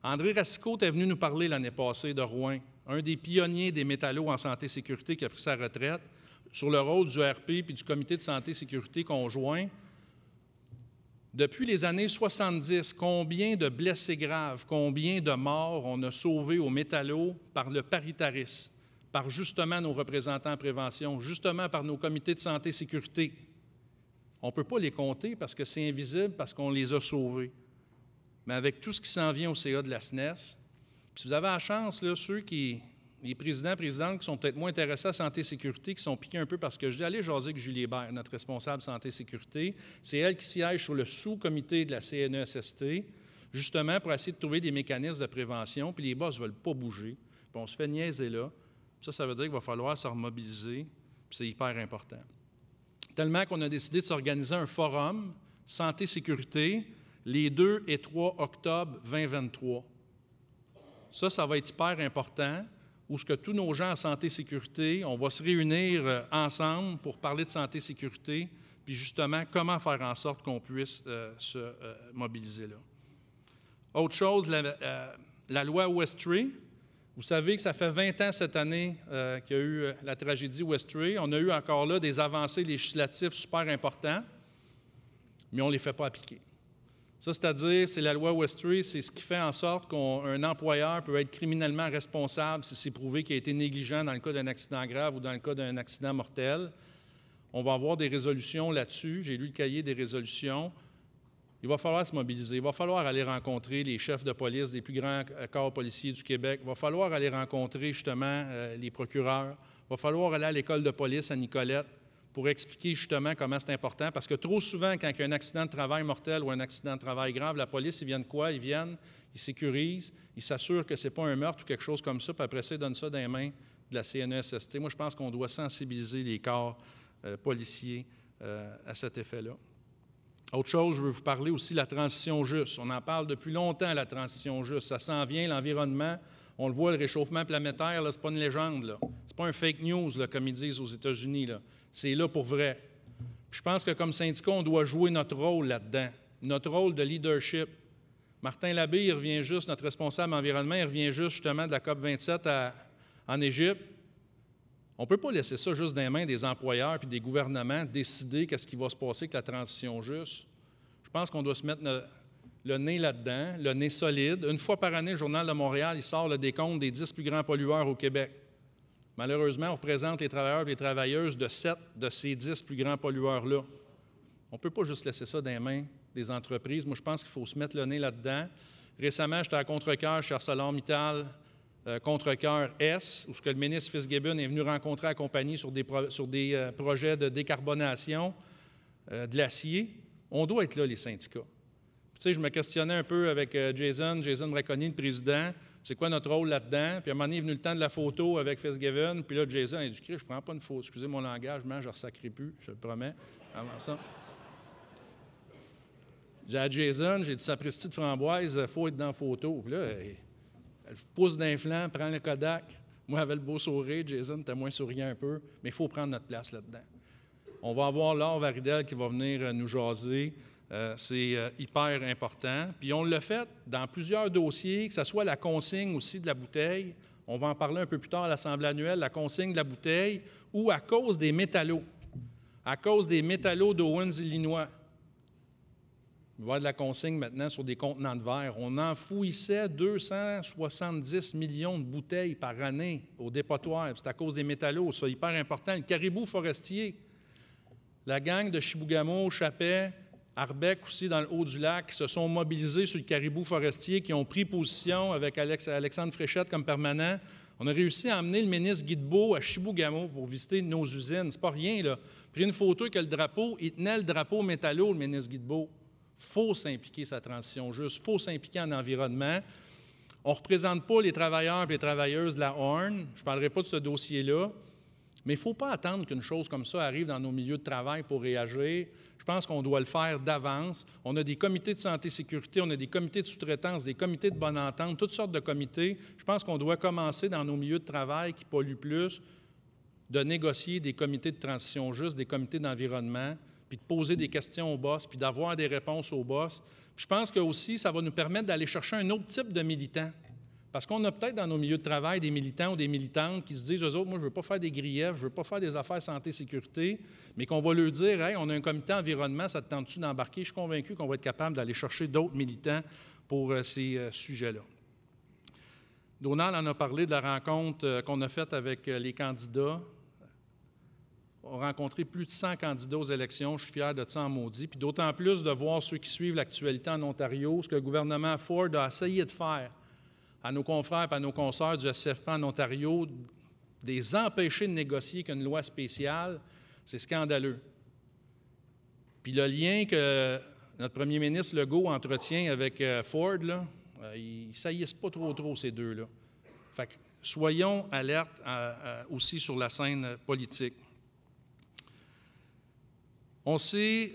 André Racicot est venu nous parler l'année passée de Rouen, un des pionniers des métallos en santé et sécurité qui a pris sa retraite, sur le rôle du RP puis du comité de santé et sécurité conjoint. Depuis les années 70, combien de blessés graves, combien de morts on a sauvés aux métallos par le paritarisme, par justement nos représentants en prévention, justement par nos comités de santé et sécurité. On ne peut pas les compter parce que c'est invisible, parce qu'on les a sauvés. Mais avec tout ce qui s'en vient au CA de la SNES, puis si vous avez la chance, là, les présidents, présidentes qui sont peut-être moins intéressés à la santé et sécurité, qui sont piqués un peu parce que je dis, allez jaser avec Julie Hébert, notre responsable santé et sécurité. C'est elle qui siège sur le sous-comité de la CNESST, justement pour essayer de trouver des mécanismes de prévention, puis les boss ne veulent pas bouger, puis on se fait niaiser là. Ça veut dire qu'il va falloir se remobiliser, puis c'est hyper important. Tellement qu'on a décidé de s'organiser un forum santé-sécurité les 2 et 3 octobre 2023. Ça va être hyper important, où ce que tous nos gens en santé-sécurité, on va se réunir ensemble pour parler de santé-sécurité, puis justement, comment faire en sorte qu'on puisse se mobiliser là. Autre chose, la loi Westray. Vous savez que ça fait 20 ans cette année qu'il y a eu la tragédie Westray. On a eu encore là des avancées législatives super importantes, mais on ne les fait pas appliquer. Ça, c'est-à-dire, c'est la loi Westray, c'est ce qui fait en sorte qu'un employeur peut être criminellement responsable si c'est prouvé qu'il a été négligent dans le cas d'un accident grave ou dans le cas d'un accident mortel. On va avoir des résolutions là-dessus. J'ai lu le cahier des résolutions. Il va falloir se mobiliser. Il va falloir aller rencontrer les chefs de police des plus grands corps policiers du Québec. Il va falloir aller rencontrer justement les procureurs. Il va falloir aller à l'école de police à Nicolette pour expliquer justement comment c'est important. Parce que trop souvent, quand il y a un accident de travail mortel ou un accident de travail grave, la police, ils viennent quoi? Ils viennent, ils sécurisent, ils s'assurent que ce n'est pas un meurtre ou quelque chose comme ça, puis après ça, ils donnent ça dans les mains de la CNESST. Moi, je pense qu'on doit sensibiliser les corps policiers à cet effet-là. Autre chose, je veux vous parler aussi de la transition juste. On en parle depuis longtemps, la transition juste. Ça s'en vient, l'environnement. On le voit, le réchauffement planétaire, ce n'est pas une légende. Ce n'est pas un fake news, là, comme ils disent aux États-Unis. C'est là pour vrai. Puis je pense que comme syndicat, on doit jouer notre rôle là-dedans, notre rôle de leadership. Martin Labbé, il revient juste, notre responsable environnement, il revient juste justement de la COP 27 en Égypte. On ne peut pas laisser ça juste dans les mains des employeurs et des gouvernements décider qu'est-ce qui va se passer avec la transition juste. Je pense qu'on doit se mettre le nez là-dedans, le nez solide. Une fois par année, le Journal de Montréal, il sort le décompte des 10 plus grands pollueurs au Québec. Malheureusement, on représente les travailleurs et les travailleuses de 7 de ces 10 plus grands pollueurs-là. On ne peut pas juste laisser ça dans les mains des entreprises. Moi, je pense qu'il faut se mettre le nez là-dedans. Récemment, j'étais à Contrecœur chez ArcelorMittal, Contrecœur S, où ce que le ministre Fitzgibbon est venu rencontrer la compagnie sur des projets de décarbonation de l'acier. On doit être là, les syndicats. Tu sais, je me questionnais un peu avec Jason Braconi, le président. C'est quoi notre rôle là-dedans? Puis à un moment donné, il est venu le temps de la photo avec Fitzgibbon. Puis là, Jason a dit, je ne prends pas une photo. Excusez mon langage, je ne ressacrerai plus, je le promets. Avant ça. J'ai à Jason, j'ai dit, sapristi de framboise, il faut être dans la photo. Puis là, elle pousse d'un flanc, prend le Kodak. Moi, j'avais le beau sourire. Jason était moins souriant un peu. Mais il faut prendre notre place là-dedans. On va avoir Laure Varidel qui va venir nous jaser. C'est hyper important. Puis on l'a fait dans plusieurs dossiers, que ce soit la consigne aussi de la bouteille. On va en parler un peu plus tard à l'Assemblée annuelle, la consigne de la bouteille, ou à cause des métallos. À cause des métallos d'Owens, Illinois. Il va y avoir de la consigne maintenant sur des contenants de verre. On enfouissait 270 millions de bouteilles par année au dépotoir. C'est à cause des métallos, c'est hyper important. Le caribou forestier, la gang de Chibougamau, Chapet, Arbec aussi dans le haut du lac, qui se sont mobilisés sur le caribou forestier, qui ont pris position avec Alexandre Fréchette comme permanent. On a réussi à emmener le ministre Guilbeault à Chibougamau pour visiter nos usines. C'est pas rien, là. Pris une photo avec le drapeau, il tenait le drapeau métallo, le ministre Guilbeault. Il faut s'impliquer sa transition juste, il faut s'impliquer en environnement. On ne représente pas les travailleurs et les travailleuses de la Horn. Je ne parlerai pas de ce dossier-là. Mais il ne faut pas attendre qu'une chose comme ça arrive dans nos milieux de travail pour réagir. Je pense qu'on doit le faire d'avance. On a des comités de santé et sécurité, on a des comités de sous-traitance, des comités de bonne entente, toutes sortes de comités. Je pense qu'on doit commencer dans nos milieux de travail qui polluent plus, de négocier des comités de transition juste, des comités d'environnement, puis de poser des questions au boss, puis d'avoir des réponses au boss. Puis je pense que aussi, ça va nous permettre d'aller chercher un autre type de militants. Parce qu'on a peut-être dans nos milieux de travail des militants ou des militantes qui se disent, eux autres, moi, je ne veux pas faire des griefs, je ne veux pas faire des affaires santé-sécurité, mais qu'on va leur dire, hey, on a un comité environnement, ça te tente-tu d'embarquer? Je suis convaincu qu'on va être capable d'aller chercher d'autres militants pour ces sujets-là. Donald en a parlé de la rencontre qu'on a faite avec les candidats. On a rencontré plus de 100 candidats aux élections. Je suis fier de ça en maudit. Puis d'autant plus de voir ceux qui suivent l'actualité en Ontario, ce que le gouvernement Ford a essayé de faire à nos confrères et à nos consoeurs du SCFP en Ontario, des empêcher de négocier qu'une loi spéciale, c'est scandaleux. Puis le lien que notre premier ministre Legault entretient avec Ford, là, ils ne saillissent pas trop, ces deux-là. Fait que soyons alertes aussi sur la scène politique. On s'est,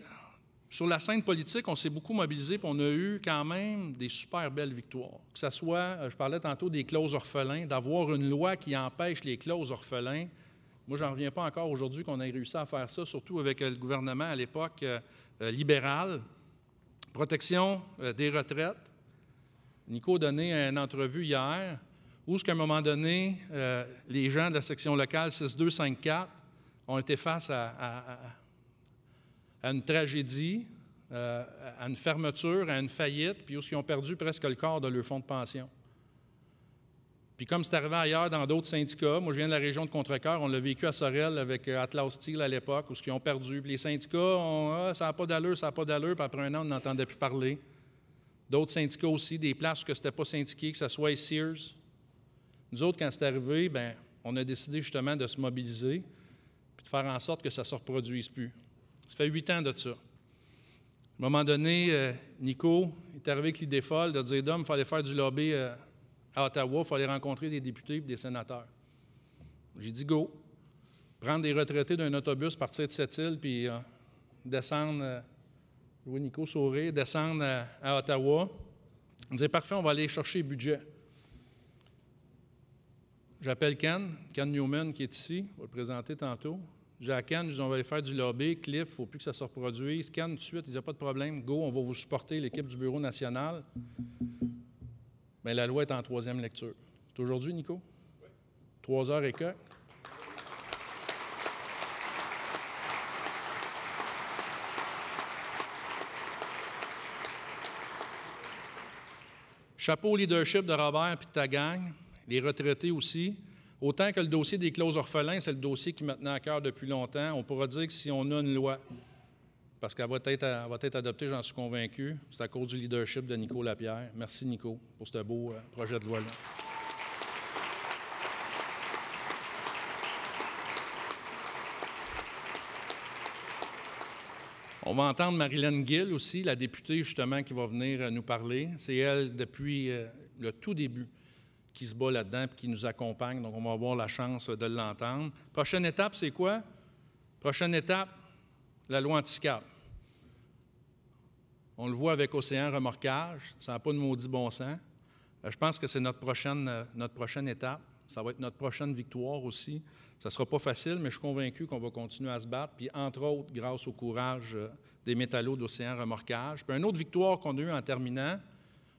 sur la scène politique, on s'est beaucoup mobilisé, puis on a eu quand même des super belles victoires. Que ce soit, je parlais tantôt des clauses orphelins, d'avoir une loi qui empêche les clauses orphelins. Moi, j'en reviens pas encore aujourd'hui qu'on ait réussi à faire ça, surtout avec le gouvernement à l'époque libéral. Protection des retraites. Nico a donné une entrevue hier où, à un moment donné, les gens de la section locale 6254 ont été face à une tragédie, à une fermeture, à une faillite, puis où ils ont perdu presque le quart de leur fonds de pension. Puis comme c'est arrivé ailleurs dans d'autres syndicats, moi je viens de la région de Contrecœur, on l'a vécu à Sorel avec Atlas Steel à l'époque, où ils ont perdu. Puis les syndicats ont ça n'a pas d'allure, ça n'a pas d'allure, puis après un an, on n'entendait plus parler. D'autres syndicats aussi, des places où ce n'était pas syndiqué, que ce soit Sears. Nous autres, quand c'est arrivé, bien, on a décidé justement de se mobiliser puis de faire en sorte que ça ne se reproduise plus. Ça fait 8 ans de ça. À un moment donné, Nico est arrivé avec l'idée folle de dire, Dom, il fallait faire du lobby à Ottawa, il fallait rencontrer des députés et des sénateurs. J'ai dit, go. Prendre des retraités d'un autobus, partir de cette île, puis descendre, je vois Nico sourire, descendre à Ottawa. On disait, parfait, on va aller chercher le budget. J'appelle Ken Newman qui est ici, on va le présenter tantôt. J'ai à Ken, je dis, on va aller faire du lobby. Cliff, il ne faut plus que ça se reproduise. Ken, tout de suite, il disait, pas de problème. Go, on va vous supporter, l'équipe du Bureau national. Bien, la loi est en 3e lecture. C'est aujourd'hui, Nico? Oui. 3 heures et quelques. Chapeau au leadership de Robert et de ta gang, les retraités aussi. Autant que le dossier des clauses orphelins, c'est le dossier qui me tenait à cœur depuis longtemps. On pourra dire que si on a une loi parce qu'elle va être adoptée, j'en suis convaincu. C'est à cause du leadership de Nico Lapierre. Merci, Nico, pour ce beau projet de loi-là. On va entendre Marilyn Gill aussi, la députée justement qui va venir nous parler. C'est elle, depuis le tout début, qui se bat là-dedans et qui nous accompagne. Donc, on va avoir la chance de l'entendre. Prochaine étape, c'est quoi? Prochaine étape, la loi anti-SCAP. On le voit avec Océan Remorquage, ça n'a pas de maudit bon sens. Je pense que c'est notre prochaine étape. Ça va être notre prochaine victoire aussi. Ça ne sera pas facile, mais je suis convaincu qu'on va continuer à se battre, puis entre autres, grâce au courage des métallos d'Océan Remorquage. Puis une autre victoire qu'on a eue en terminant,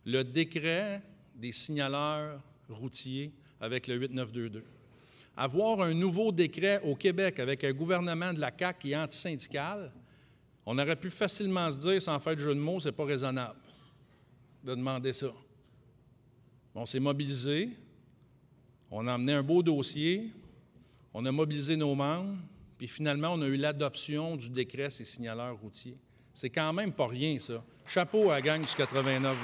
le décret des signaleurs routiers avec le 8922. Avoir un nouveau décret au Québec avec un gouvernement de la CAQ qui est antisyndical, on aurait pu facilement se dire, sans faire de jeu de mots, c'est pas raisonnable de demander ça. On s'est mobilisé, on a emmené un beau dossier, on a mobilisé nos membres, puis finalement, on a eu l'adoption du décret ces signaleurs routiers. C'est quand même pas rien, ça. Chapeau à la gang du 89-22.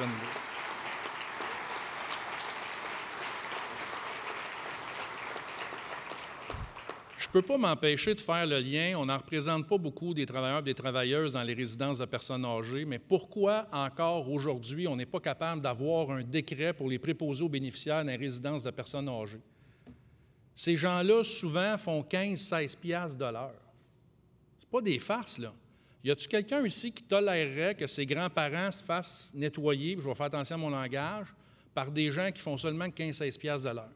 Je ne peux pas m'empêcher de faire le lien. On n'en représente pas beaucoup des travailleurs et des travailleuses dans les résidences de personnes âgées, mais pourquoi encore aujourd'hui, on n'est pas capable d'avoir un décret pour les préposés aux bénéficiaires dans les résidences de personnes âgées? Ces gens-là, souvent, font 15-16 piastres de l'heure. Ce pas des farces, là. Y a-t-il quelqu'un ici qui tolérerait que ses grands-parents se fassent nettoyer, puis je vais faire attention à mon langage, par des gens qui font seulement 15-16 piastres de l'heure?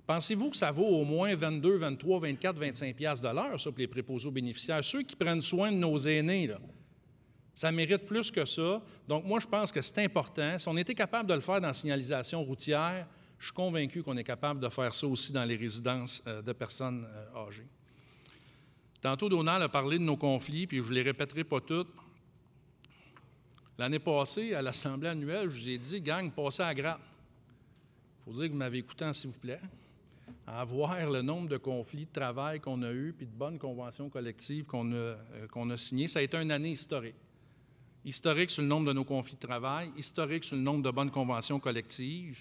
Pensez-vous que ça vaut au moins 22, 23, 24, 25 piastres de l'heure, ça, pour les préposés aux bénéficiaires? Ceux qui prennent soin de nos aînés, là, ça mérite plus que ça. Donc, moi, je pense que c'est important. Si on était capable de le faire dans la signalisation routière, je suis convaincu qu'on est capable de faire ça aussi dans les résidences de personnes âgées. Tantôt, Donald a parlé de nos conflits, puis je ne les répéterai pas toutes. L'année passée, à l'Assemblée annuelle, je vous ai dit, gang, passez à la gratte. Il faut dire que vous m'avez écouté, s'il vous plaît. À voir le nombre de conflits de travail qu'on a eus, puis de bonnes conventions collectives qu'on a signées. Ça a été une année historique. Historique sur le nombre de nos conflits de travail, historique sur le nombre de bonnes conventions collectives.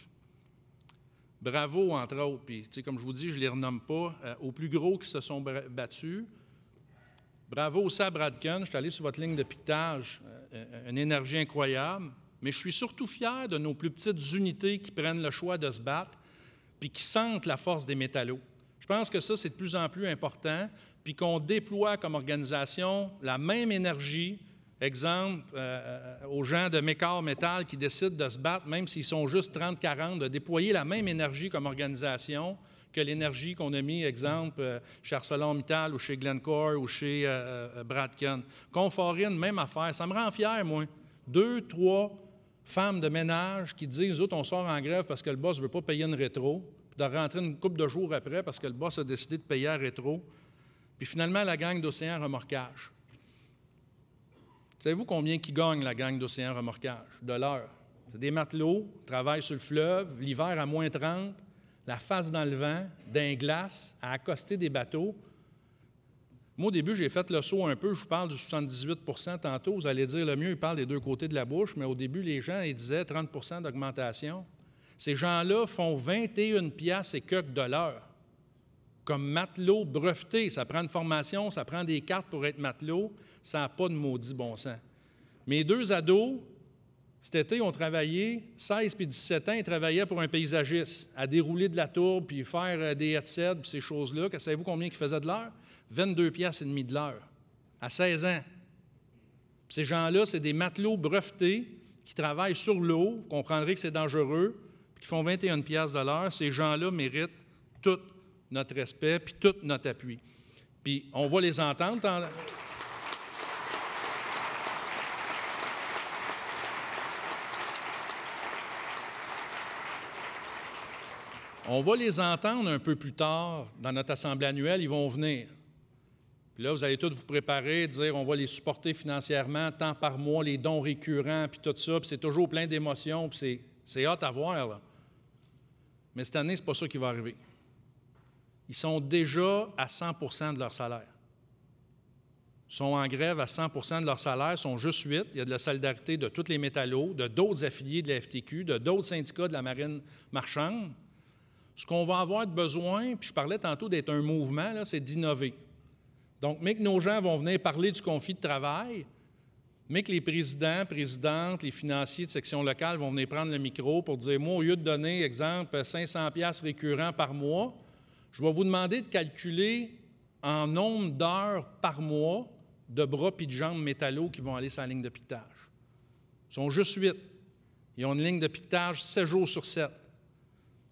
Bravo, entre autres, puis comme je vous dis, je ne les renomme pas, aux plus gros qui se sont battus. Bravo aussi à Bradken, je suis allé sur votre ligne de piquetage, une énergie incroyable, mais je suis surtout fier de nos plus petites unités qui prennent le choix de se battre puis qui sentent la force des métallos. Je pense que ça, c'est de plus en plus important, puis qu'on déploie comme organisation la même énergie, exemple, aux gens de Mécor Métal qui décident de se battre, même s'ils sont juste 30-40, de déployer la même énergie comme organisation que l'énergie qu'on a mis, exemple, chez ArcelorMittal ou chez Glencore ou chez Bradken. Conforine, même affaire. Ça me rend fier, moi. 2, 3 femmes de ménage qui disent, autres, on sort en grève parce que le boss ne veut pas payer une rétro, puis de rentrer une couple de jours après parce que le boss a décidé de payer la rétro. Puis finalement, la gang d'Océan Remorquage. Savez-vous combien qui gagne la gang d'Océan Remorquage de l'heure? C'est des matelots, travaillent sur le fleuve, l'hiver à moins 30, la face dans le vent, d'un glace, à accoster des bateaux. Moi, au début, j'ai fait le saut un peu. Je vous parle du 78 % tantôt. Vous allez dire, le mieux, il parle des deux côtés de la bouche, mais au début, les gens, ils disaient 30 % d'augmentation. Ces gens-là font 21 piastres et quelques de l'heure. Comme matelot breveté. Ça prend une formation, ça prend des cartes pour être matelot. Ça n'a pas de maudit bon sens. Mes 2 ados, cet été, ont travaillé, 16 puis 17 ans, ils travaillaient pour un paysagiste, à dérouler de la tourbe, puis faire des headsets, puis ces choses-là. Savez-vous combien ils faisaient de l'heure? 22 piastres et demi de l'heure, à 16 ans. Puis ces gens-là, c'est des matelots brevetés qui travaillent sur l'eau, vous comprendrez que c'est dangereux, puis qui font 21 piastres de l'heure. Ces gens-là méritent tout notre respect, puis tout notre appui. Puis on va les entendre. On va les entendre un peu plus tard dans notre assemblée annuelle, ils vont venir. Puis là, vous allez tous vous préparer, dire on va les supporter financièrement, tant par mois, les dons récurrents, puis tout ça, puis c'est toujours plein d'émotions, puis c'est hâte à voir, là. Mais cette année, c'est pas ça qui va arriver. Ils sont déjà à 100 % de leur salaire. sont en grève à 100 % de leur salaire, sont juste 8. Il y a de la solidarité de tous les métallos, de d'autres affiliés de la FTQ, de d'autres syndicats de la marine marchande. Ce qu'on va avoir de besoin, puis je parlais tantôt d'être un mouvement, là, c'est d'innover. Donc, mais que nos gens vont venir parler du conflit de travail, mais que les présidents, présidentes, les financiers de section locale vont venir prendre le micro pour dire, moi, au lieu de donner, exemple, 500$ récurrents par mois, je vais vous demander de calculer en nombre d'heures par mois de bras puis de jambes métallos qui vont aller sur la ligne de piquetage. Ils sont juste 8. Ils ont une ligne de piquetage 7 jours sur 7.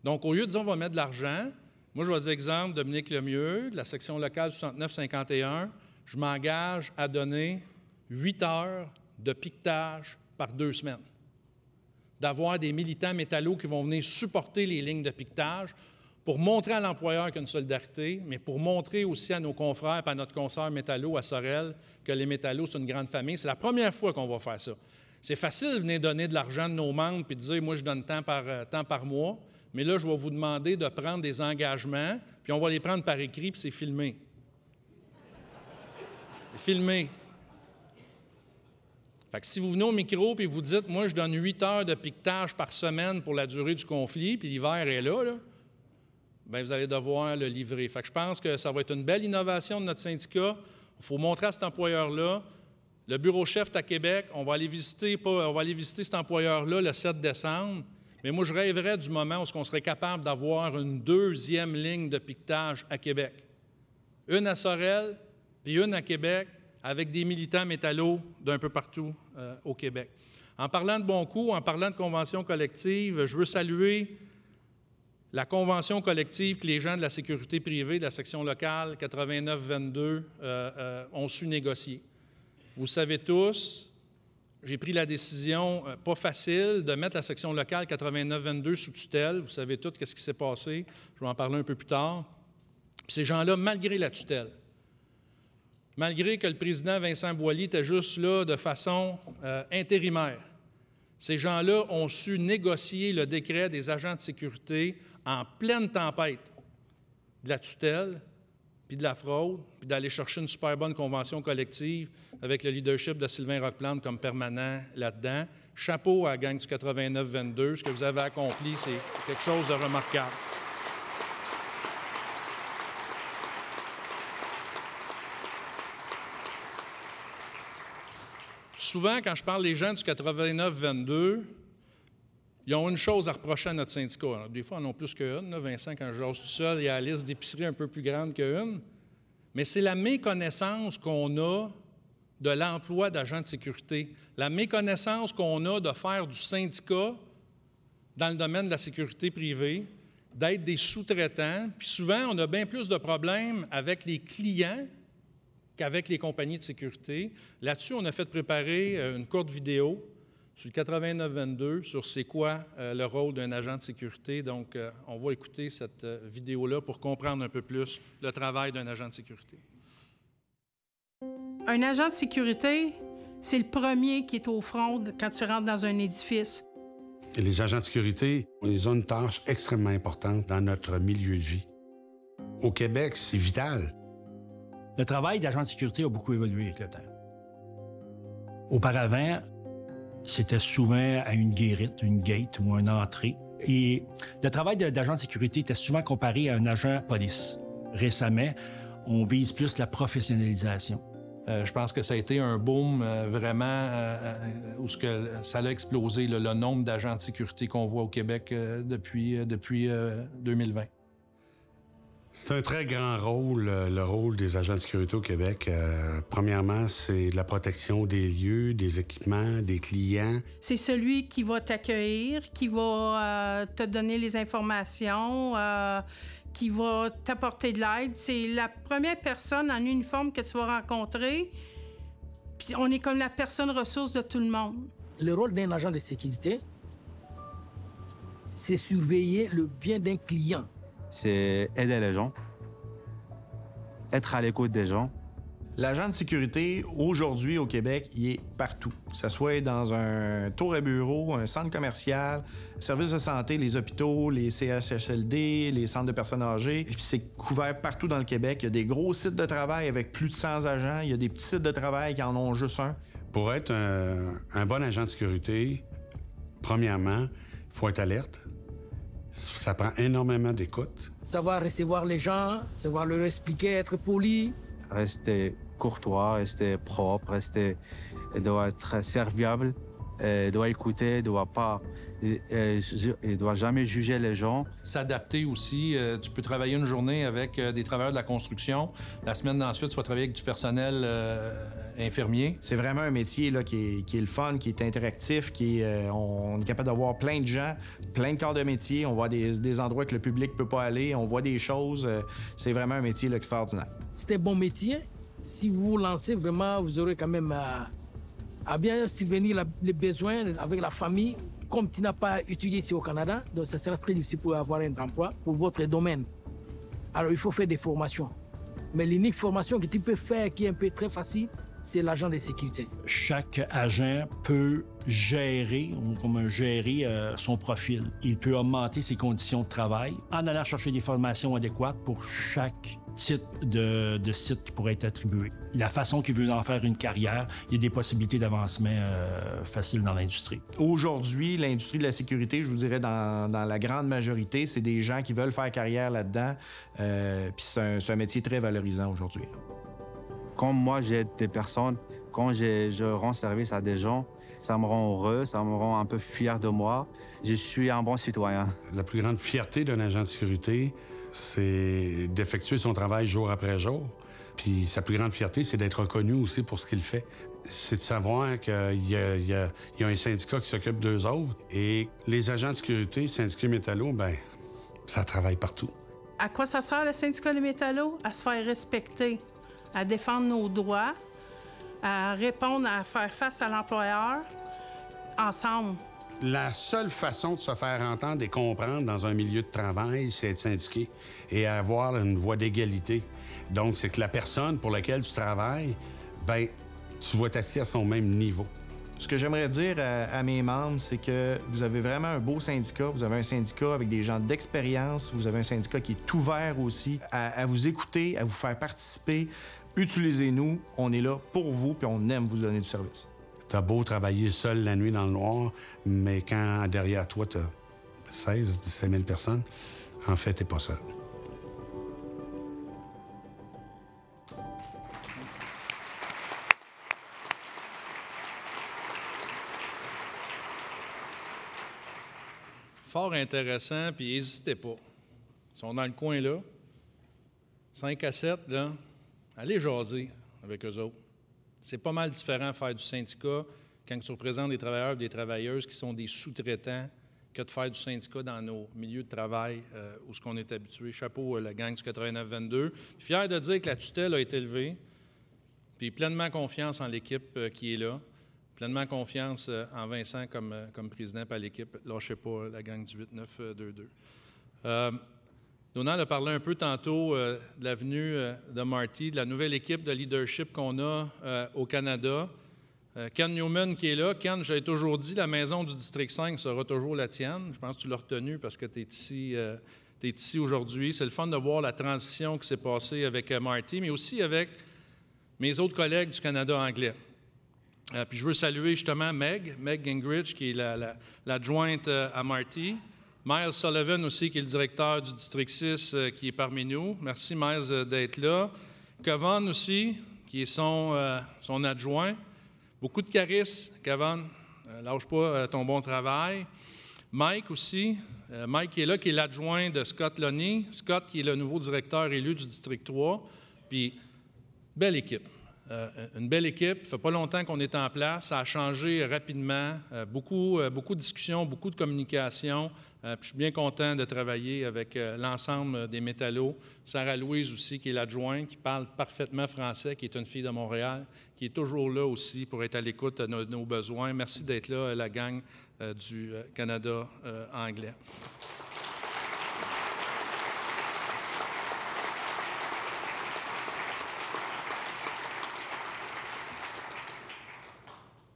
Donc, au lieu de dire on va mettre de l'argent, moi, je vais dire exemple, Dominique Lemieux, de la section locale 6951, je m'engage à donner 8 heures de piquetage par 2 semaines. D'avoir des militants métallos qui vont venir supporter les lignes de piquetage pour montrer à l'employeur qu'il y a une solidarité, mais pour montrer aussi à nos confrères et à notre consoeur métallo à Sorel que les métallos, c'est une grande famille. C'est la première fois qu'on va faire ça. C'est facile de venir donner de l'argent de nos membres et de dire, moi, je donne tant par mois, mais là, je vais vous demander de prendre des engagements, puis on va les prendre par écrit, puis c'est filmé. C'est filmé. Fait que si vous venez au micro et vous dites, moi, je donne 8 heures de piquetage par semaine pour la durée du conflit, puis l'hiver est là, bien, vous allez devoir le livrer. Fait que je pense que ça va être une belle innovation de notre syndicat. Il faut montrer à cet employeur-là. Le bureau chef est à Québec. On va aller visiter cet employeur-là le 7 décembre. Mais moi, je rêverais du moment où on serait capable d'avoir une 2e ligne de piquetage à Québec. Une à Sorel, puis une à Québec, avec des militants métallos d'un peu partout au Québec. En parlant de bon coup, en parlant de convention collective, je veux saluer la convention collective que les gens de la sécurité privée de la section locale 8922 ont su négocier. Vous le savez tous, j'ai pris la décision pas facile de mettre la section locale 8922 sous tutelle. Vous savez tous qu'est-ce qui s'est passé. Je vais en parler un peu plus tard. Puis ces gens-là, malgré la tutelle, malgré que le président Vincent Boilly était juste là de façon intérimaire, ces gens-là ont su négocier le décret des agents de sécurité en pleine tempête de la tutelle, puis de la fraude, puis d'aller chercher une super bonne convention collective avec le leadership de Sylvain Roqueplante comme permanent là-dedans. Chapeau à la gang du 89-22. Ce que vous avez accompli, c'est quelque chose de remarquable. Souvent, quand je parle des gens du 89-22, ils ont une chose à reprocher à notre syndicat. Alors, des fois, ils en ont plus qu'une. Vincent, quand je jase tout seul, il y a la liste d'épicerie un peu plus grande qu'une. Mais c'est la méconnaissance qu'on a de l'emploi d'agents de sécurité, la méconnaissance qu'on a de faire du syndicat dans le domaine de la sécurité privée, d'être des sous-traitants. Puis souvent, on a bien plus de problèmes avec les clients qu'avec les compagnies de sécurité. Là-dessus, on a fait préparer une courte vidéo sur le 89-22, sur c'est quoi le rôle d'un agent de sécurité. Donc, on va écouter cette vidéo-là pour comprendre un peu plus le travail d'un agent de sécurité. Un agent de sécurité, c'est le premier qui est au front quand tu rentres dans un édifice. Et les agents de sécurité, ils ont une tâche extrêmement importante dans notre milieu de vie. Au Québec, c'est vital. Le travail d'agent de sécurité a beaucoup évolué avec le temps. Auparavant, c'était souvent à une guérite, une gate ou une entrée. Et le travail d'agent de sécurité était souvent comparé à un agent police. Récemment, on vise plus la professionnalisation. Je pense que ça a été un boom vraiment où ça a explosé, le nombre d'agents de sécurité qu'on voit au Québec depuis 2020. C'est un très grand rôle, le rôle des agents de sécurité au Québec. Premièrement, c'est la protection des lieux, des équipements, des clients. C'est celui qui va t'accueillir, qui va te donner les informations, qui va t'apporter de l'aide. C'est la première personne en uniforme que tu vas rencontrer. Puis on est comme la personne ressource de tout le monde. Le rôle d'un agent de sécurité, c'est surveiller le bien d'un client. C'est aider les gens, être à l'écoute des gens, L'agent de sécurité, aujourd'hui, au Québec, il est partout. Que ce soit dans un tour à bureau, un centre commercial, services de santé, les hôpitaux, les CHSLD, les centres de personnes âgées. Et puis c'est couvert partout dans le Québec. Il y a des gros sites de travail avec plus de 100 agents. Il y a des petits sites de travail qui en ont juste un. Pour être un bon agent de sécurité, premièrement, il faut être alerte. Ça prend énormément d'écoute. Savoir recevoir les gens, savoir leur expliquer, être poli. Rester courtois, rester propre, doit être serviable, doit écouter, il doit jamais juger les gens. S'adapter aussi. Tu peux travailler une journée avec des travailleurs de la construction. La semaine d'ensuite, tu vas travailler avec du personnel infirmier. C'est vraiment un métier là, qui est le fun, qui est interactif, on est capable d'avoir plein de gens, plein de corps de métier. On voit des endroits que le public ne peut pas aller. On voit des choses. C'est vraiment un métier là, extraordinaire. C'est un bon métier. Si vous vous lancez, vraiment, vous aurez quand même à bien subvenir les besoins avec la famille. Comme tu n'as pas étudié ici au Canada, donc ça sera très difficile pour avoir un emploi pour votre domaine. Alors, il faut faire des formations. Mais l'unique formation que tu peux faire, qui est un peu très facile, c'est l'agent de sécurité. Chaque agent peut gérer son profil. Il peut augmenter ses conditions de travail en allant chercher des formations adéquates pour chaque type de site qui pourrait être attribué. La façon qu'il veut en faire une carrière, il y a des possibilités d'avancement faciles dans l'industrie. Aujourd'hui, l'industrie de la sécurité, je vous dirais dans la grande majorité, c'est des gens qui veulent faire carrière là-dedans. Puis c'est un métier très valorisant aujourd'hui. Quand moi, j'aide des personnes, quand je rends service à des gens, ça me rend heureux, ça me rend un peu fier de moi. Je suis un bon citoyen. La plus grande fierté d'un agent de sécurité, c'est d'effectuer son travail jour après jour. Puis sa plus grande fierté, c'est d'être reconnu aussi pour ce qu'il fait. C'est de savoir qu'il y a un syndicat qui s'occupe d'eux autres. Et les agents de sécurité, syndicat métallo, ben ça travaille partout. À quoi ça sert le syndicat des métallos? À se faire respecter, à défendre nos droits, à répondre, à faire face à l'employeur, ensemble. La seule façon de se faire entendre et comprendre dans un milieu de travail, c'est être syndiqué et avoir une voie d'égalité. Donc, c'est que la personne pour laquelle tu travailles, ben, tu vas t'assis à son même niveau. Ce que j'aimerais dire à mes membres, c'est que vous avez vraiment un beau syndicat. Vous avez un syndicat avec des gens d'expérience. Vous avez un syndicat qui est ouvert aussi à vous écouter, à vous faire participer. Utilisez-nous. On est là pour vous, puis on aime vous donner du service. T'as beau travailler seul la nuit dans le noir, mais quand derrière toi, t'as 16 000 personnes, en fait, t'es pas seul. Fort intéressant, puis n'hésitez pas. Ils sont dans le coin là. 5 à 7, là. Allez jaser avec eux autres. C'est pas mal différent de faire du syndicat quand tu représentes des travailleurs et des travailleuses qui sont des sous-traitants que de faire du syndicat dans nos milieux de travail où ce qu'on est habitué. Chapeau la gang du 89-22. Fier de dire que la tutelle a été levée, puis pleinement confiance en l'équipe qui est là. Pleinement confiance en Vincent comme président par l'équipe. Lâchez pas la gang du 8-9-2-2. Donald a parlé un peu tantôt de la venue de Marty, de la nouvelle équipe de leadership qu'on a au Canada. Ken Newman qui est là. Ken, j'avais toujours dit, la maison du District 5 sera toujours la tienne. Je pense que tu l'as retenu parce que tu es ici aujourd'hui. C'est le fun de voir la transition qui s'est passée avec Marty, mais aussi avec mes autres collègues du Canada anglais. Puis je veux saluer justement Meg Gingrich, qui est l'adjointe à Marty. Miles Sullivan aussi, qui est le directeur du District 6, qui est parmi nous. Merci, Miles, d'être là. Kevin aussi, qui est son adjoint. Beaucoup de charisme, Kevin. Lâche pas ton bon travail. Mike aussi. Mike qui est là, qui est l'adjoint de Scott Loney. Scott, qui est le nouveau directeur élu du District 3. Puis, belle équipe. Une belle équipe. Ça fait pas longtemps qu'on est en place. Ça a changé rapidement. Beaucoup de discussions, beaucoup de communication. Puis je suis bien content de travailler avec l'ensemble des métallos. Sarah-Louise aussi, qui est l'adjointe, qui parle parfaitement français, qui est une fille de Montréal, qui est toujours là aussi pour être à l'écoute de nos besoins. Merci d'être là, la gang du Canada anglais.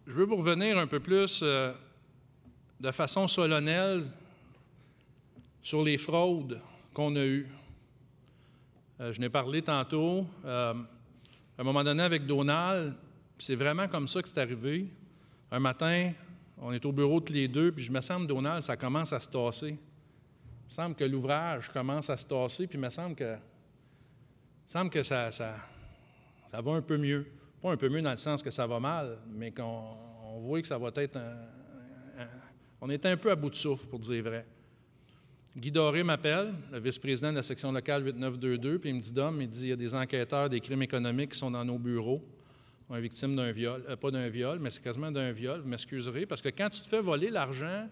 je veux vous revenir un peu plus de façon solennelle sur les fraudes qu'on a eues. Je n'ai parlé tantôt. À un moment donné, avec Donald, c'est vraiment comme ça que c'est arrivé. Un matin, on est au bureau tous les deux, puis je me semble, Donald, ça commence à se tasser. Il me semble que l'ouvrage commence à se tasser, puis il me semble que ça va un peu mieux. Pas un peu mieux dans le sens que ça va mal, mais qu'on voit que ça va être on est un peu à bout de souffle, pour dire vrai. Guy Doré m'appelle, le vice-président de la section locale 8922, puis il me dit, Dom, il dit, il y a des enquêteurs des crimes économiques qui sont dans nos bureaux, une victime d'un viol, pas d'un viol, mais c'est quasiment d'un viol, vous m'excuserez, parce que quand tu te fais voler l'argent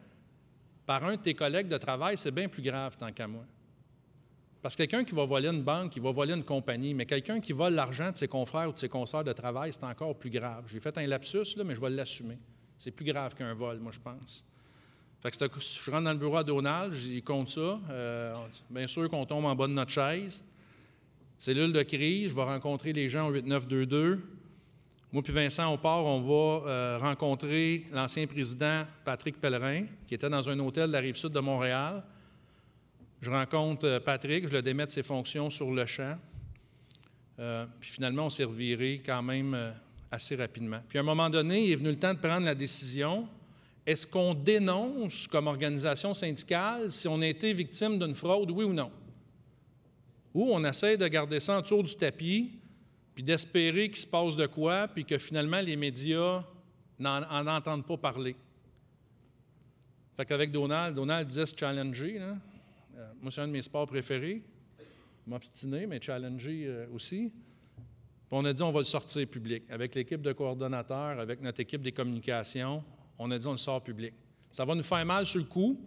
par un de tes collègues de travail, c'est bien plus grave tant qu'à moi. Parce que quelqu'un qui va voler une banque, qui va voler une compagnie, mais quelqu'un qui vole l'argent de ses confrères ou de ses consoeurs de travail, c'est encore plus grave. J'ai fait un lapsus, là, mais je vais l'assumer. C'est plus grave qu'un vol, moi, je pense. Fait que je rentre dans le bureau à Donald, il compte ça. Bien sûr qu'on tombe en bas de notre chaise. Cellule de crise, je vais rencontrer les gens au 8922. Moi puis Vincent, on part, on va rencontrer l'ancien président Patrick Pellerin, qui était dans un hôtel de la Rive-Sud de Montréal. Je rencontre Patrick, je le démets de ses fonctions sur le champ. Puis finalement, on s'est reviré quand même assez rapidement. Puis à un moment donné, il est venu le temps de prendre la décision. Est-ce qu'on dénonce comme organisation syndicale si on a été victime d'une fraude, oui ou non? Ou on essaie de garder ça autour du tapis, puis d'espérer qu'il se passe de quoi, puis que finalement les médias n'en entendent pas parler. Fait qu'avec Donald disait se challenger. Là. Moi, c'est un de mes sports préférés. M'obstiner, mais challenger aussi. Puis on a dit on va le sortir public. Avec l'équipe de coordonnateurs, avec notre équipe des communications, on a dit on le sort public. Ça va nous faire mal sur le coup.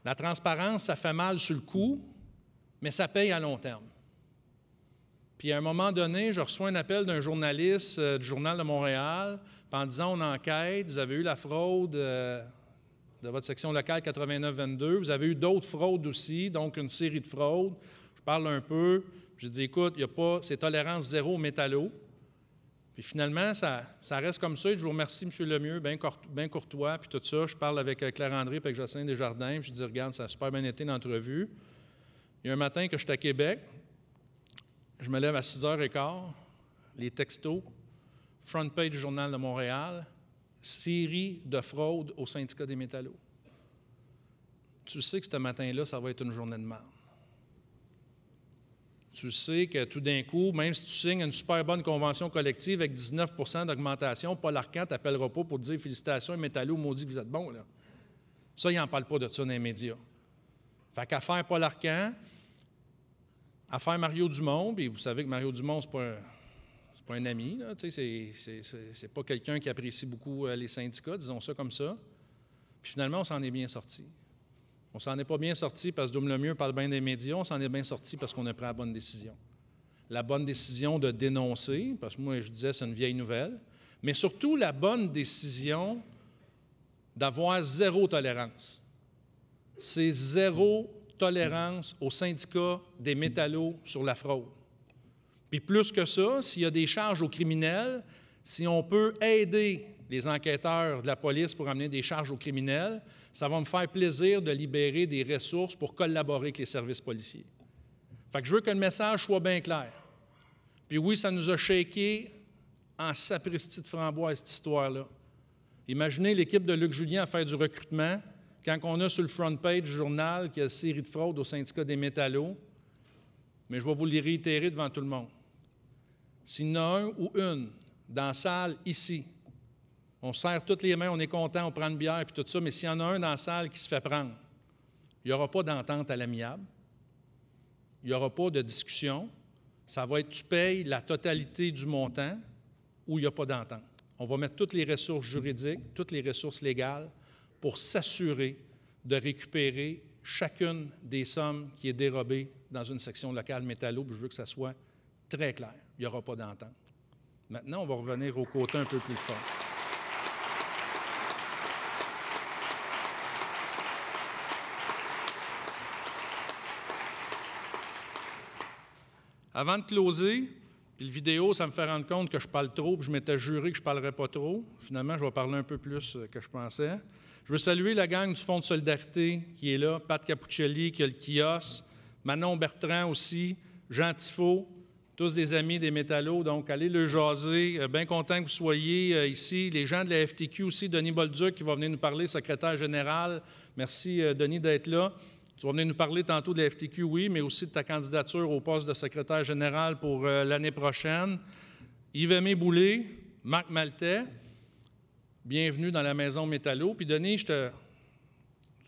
La transparence, ça fait mal sur le coup, mais ça paye à long terme. Puis à un moment donné, je reçois un appel d'un journaliste du Journal de Montréal en disant on enquête, vous avez eu la fraude de votre section locale 8922, vous avez eu d'autres fraudes aussi, donc une série de fraudes. Je parle un peu, je dis écoute, il n'y a pas, c'est tolérance zéro au métallo. Puis finalement, ça reste comme ça. Et je vous remercie, M. Lemieux, bien courtois, puis tout ça. Je parle avec Claire-André et avec Jocelyn Desjardins, puis je dis regarde, ça a super bien été l'entrevue. Il y a un matin que je suis à Québec, je me lève à 6h15, les textos, front page du Journal de Montréal, série de fraudes au syndicat des métallos. Tu sais que ce matin-là, ça va être une journée de merde. Tu sais que tout d'un coup, même si tu signes une super bonne convention collective avec 19 % d'augmentation, Paul Arcand ne t'appellera pas pour te dire « Félicitations, métallos, maudit, vous êtes bons. » Ça, il n'en parle pas de ça dans les médias. Fait qu'affaire Paul Arcand, affaire Mario Dumont, puis vous savez que Mario Dumont, c'est pas un ami, là, c'est pas quelqu'un qui apprécie beaucoup les syndicats, disons ça comme ça. Puis finalement, on s'en est bien sorti. On s'en est pas bien sorti parce que Dom Lemieux parle bien des médias, on s'en est bien sorti parce qu'on a pris la bonne décision. La bonne décision de dénoncer, parce que moi, je disais, c'est une vieille nouvelle, mais surtout la bonne décision d'avoir zéro tolérance. C'est zéro tolérance au syndicat des métallos sur la fraude. Puis plus que ça, s'il y a des charges aux criminels, si on peut aider les enquêteurs de la police pour amener des charges aux criminels, ça va me faire plaisir de libérer des ressources pour collaborer avec les services policiers. Fait que je veux que le message soit bien clair. Puis oui, ça nous a shaké en sapristi de framboise, cette histoire-là. Imaginez l'équipe de Luc Julien à faire du recrutement quand on a sur le front page du journal qu'il y a une série de fraudes au syndicat des métallos. Mais je vais vous les réitérer devant tout le monde. S'il y en a un ou une dans la salle ici, on se serre toutes les mains, on est content, on prend une bière et tout ça, mais s'il y en a un dans la salle qui se fait prendre, il n'y aura pas d'entente à l'amiable, il n'y aura pas de discussion, ça va être tu payes la totalité du montant ou il n'y a pas d'entente. On va mettre toutes les ressources juridiques, toutes les ressources légales pour s'assurer de récupérer chacune des sommes qui est dérobée dans une section locale métallo, puis je veux que ça soit très clair. Il n'y aura pas d'entente. Maintenant, on va revenir au côté un peu plus fort. Avant de closer, Puis le vidéo, ça me fait rendre compte que je parle trop, puis je m'étais juré que je ne parlerais pas trop. Finalement, je vais parler un peu plus que je pensais. Je veux saluer la gang du Fonds de solidarité qui est là, Pat Capuccelli qui a le kiosque, Manon Bertrand aussi, Jean Tifo, tous des amis des métallos, donc allez le jaser. Bien content que vous soyez ici. Les gens de la FTQ aussi, Denis Bolduc qui va venir nous parler, secrétaire général. Merci Denis d'être là. Tu vas venir nous parler tantôt de la FTQ, oui, mais aussi de ta candidature au poste de secrétaire général pour l'année prochaine. Yves-Aimé Boulay, Marc Maltais, bienvenue dans la maison Métallo. Puis Denis, tu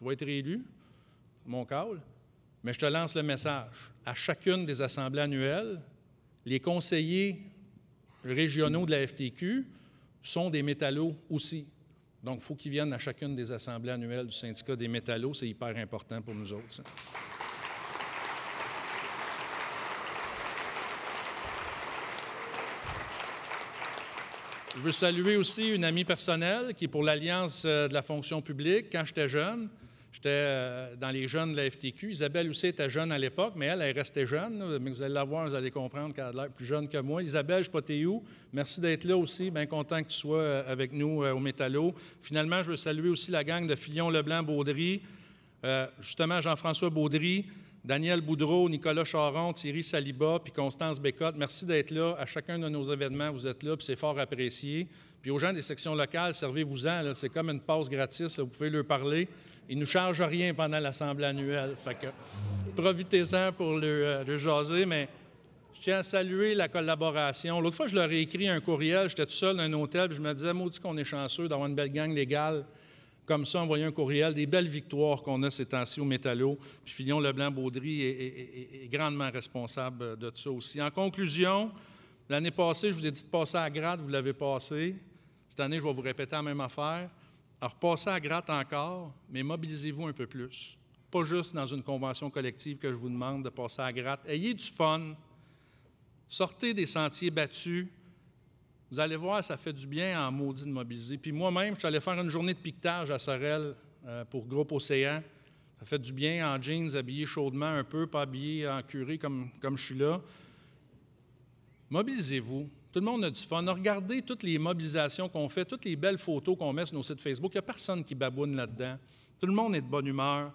vas être réélu, mon call, mais je te lance le message. À chacune des assemblées annuelles, les conseillers régionaux de la FTQ sont des métallos aussi. Donc, il faut qu'ils viennent à chacune des assemblées annuelles du syndicat des métallos. C'est hyper important pour nous autres, ça. Je veux saluer aussi une amie personnelle qui est pour l'Alliance de la fonction publique. Quand j'étais jeune, j'étais dans les jeunes de la FTQ. Isabelle aussi était jeune à l'époque, mais elle restait jeune. Mais vous allez la voir, vous allez comprendre qu'elle a l'air plus jeune que moi. Isabelle, je ne sais pas t'es où. Merci d'être là aussi. Bien content que tu sois avec nous au Métallo. Finalement, je veux saluer aussi la gang de Fillon-Leblanc-Baudry. Justement, Jean-François Baudry, Daniel Boudreau, Nicolas Charon, Thierry Saliba, puis Constance Bécotte. Merci d'être là. À chacun de nos événements, vous êtes là, puis c'est fort apprécié. Puis aux gens des sections locales, servez-vous-en. Là. C'est comme une passe gratis. Vous pouvez leur parler. Ils ne nous chargent rien pendant l'Assemblée annuelle. Fait que profitez-en pour le jaser, mais je tiens à saluer la collaboration. L'autre fois, je leur ai écrit un courriel. J'étais tout seul dans un hôtel, puis je me disais, maudit qu'on est chanceux d'avoir une belle gang légale. Comme ça, envoyer un courriel, des belles victoires qu'on a ces temps-ci au Métallo. Puis Fillon-Leblanc-Baudry est grandement responsable de ça aussi. En conclusion, l'année passée, je vous ai dit de passer à la gratte, vous l'avez passé. Cette année, je vais vous répéter la même affaire. Alors, passez à la gratte encore, mais mobilisez-vous un peu plus. Pas juste dans une convention collective que je vous demande de passer à la gratte. Ayez du fun. Sortez des sentiers battus. Vous allez voir, ça fait du bien en maudit de mobiliser. Puis moi-même, je suis allé faire une journée de piquetage à Sorel pour Groupe Océan. Ça fait du bien en jeans, habillé chaudement un peu, pas habillé en curé comme je suis là. Mobilisez-vous. Tout le monde a du fun. Regardez toutes les mobilisations qu'on fait, toutes les belles photos qu'on met sur nos sites Facebook. Il n'y a personne qui baboune là-dedans. Tout le monde est de bonne humeur.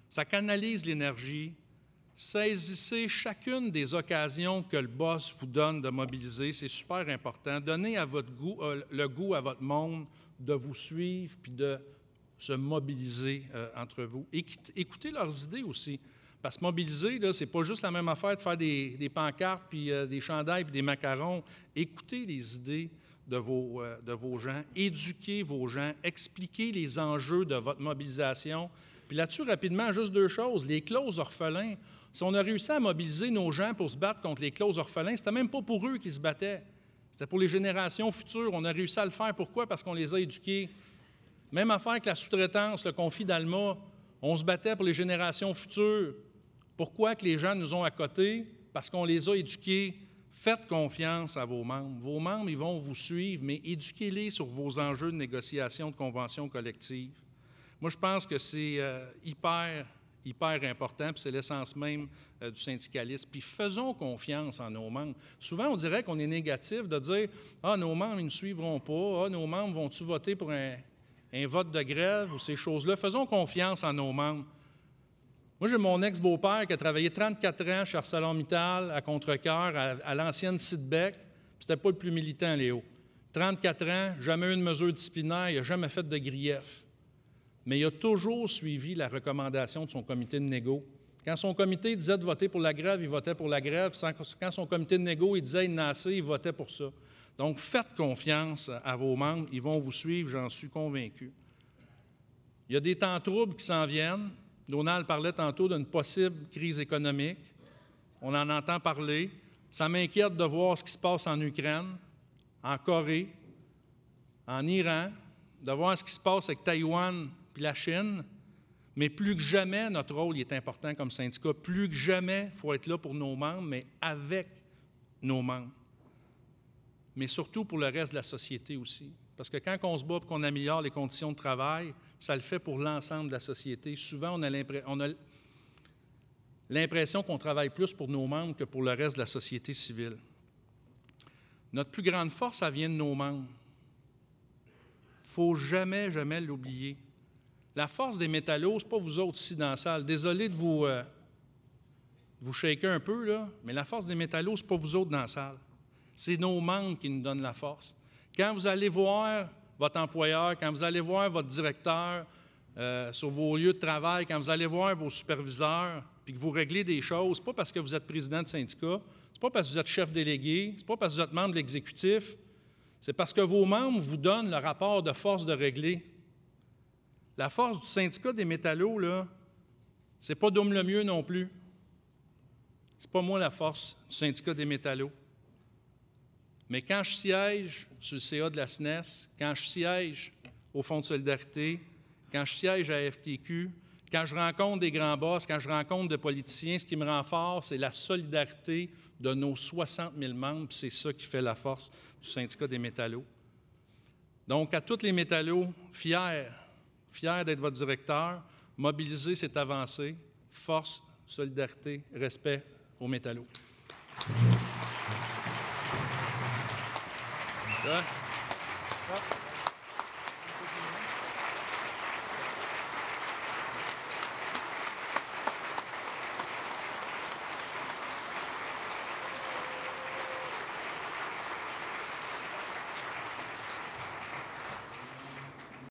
Ça canalise l'énergie. Saisissez chacune des occasions que le boss vous donne de mobiliser. C'est super important. Donnez à votre goût, le goût à votre monde de vous suivre puis de se mobiliser entre vous. Écoutez leurs idées aussi. Parce que mobiliser, ce n'est pas juste la même affaire de faire des pancartes, puis des chandails, puis des macarons. Écoutez les idées de vos gens, éduquez vos gens, expliquez les enjeux de votre mobilisation. Puis là-dessus, rapidement, juste deux choses. Les clauses orphelins, si on a réussi à mobiliser nos gens pour se battre contre les clauses orphelins, c'était même pas pour eux qu'ils se battaient. C'était pour les générations futures. On a réussi à le faire. Pourquoi? Parce qu'on les a éduqués. Même affaire que la sous-traitance, le conflit d'Alma, on se battait pour les générations futures. Pourquoi que les gens nous ont à côté? Parce qu'on les a éduqués. Faites confiance à vos membres. Vos membres, ils vont vous suivre, mais éduquez-les sur vos enjeux de négociation de conventions collectives. Moi, je pense que c'est hyper important, puis c'est l'essence même du syndicalisme. Puis faisons confiance en nos membres. Souvent, on dirait qu'on est négatif de dire « Ah, nos membres, ils ne suivront pas. Ah, nos membres vont-tu voter pour un vote de grève ou ces choses-là? » Faisons confiance en nos membres. Moi, j'ai mon ex-beau-père qui a travaillé 34 ans chez ArcelorMittal à Contrecœur, à l'ancienne Sidbec. C'était pas le plus militant, Léo. 34 ans, jamais eu une mesure disciplinaire, il n'a jamais fait de grief. Mais il a toujours suivi la recommandation de son comité de négo. Quand son comité disait de voter pour la grève, il votait pour la grève. Quand son comité de négo, il disait il il votait pour ça. Donc, faites confiance à vos membres. Ils vont vous suivre, j'en suis convaincu. Il y a des temps troubles qui s'en viennent. Donald parlait tantôt d'une possible crise économique. On en entend parler. Ça m'inquiète de voir ce qui se passe en Ukraine, en Corée, en Iran, de voir ce qui se passe avec Taïwan puis la Chine. Mais plus que jamais, notre rôle est important comme syndicat. Plus que jamais, il faut être là pour nos membres, mais avec nos membres. Mais surtout pour le reste de la société aussi. Parce que quand on se bat pour qu'on améliore les conditions de travail, ça le fait pour l'ensemble de la société. Souvent, on a l'impression qu'on travaille plus pour nos membres que pour le reste de la société civile. Notre plus grande force, ça vient de nos membres. Il ne faut jamais, jamais l'oublier. La force des métallos, ce n'est pas vous autres ici dans la salle. Désolé de vous shaker un peu, là, mais la force des métallos, ce n'est pas vous autres dans la salle. C'est nos membres qui nous donnent la force. Quand vous allez voir votre employeur, quand vous allez voir votre directeur sur vos lieux de travail, quand vous allez voir vos superviseurs, puis que vous réglez des choses, ce n'est pas parce que vous êtes président de syndicat, ce n'est pas parce que vous êtes chef délégué, ce n'est pas parce que vous êtes membre de l'exécutif, c'est parce que vos membres vous donnent le rapport de force de régler. La force du syndicat des métallos, là, c'est pas Dôme le mieux non plus. C'est pas moi la force du syndicat des métallos. Mais quand je siège sur le CA de la SNES, quand je siège au Fonds de solidarité, quand je siège à FTQ, quand je rencontre des grands boss, quand je rencontre des politiciens, ce qui me rend fort, c'est la solidarité de nos 60 000 membres, puis c'est ça qui fait la force du syndicat des métallos. Donc, à tous les métallos, fiers d'être votre directeur, mobiliser cette avancée, force, solidarité, respect aux métallos. Ouais.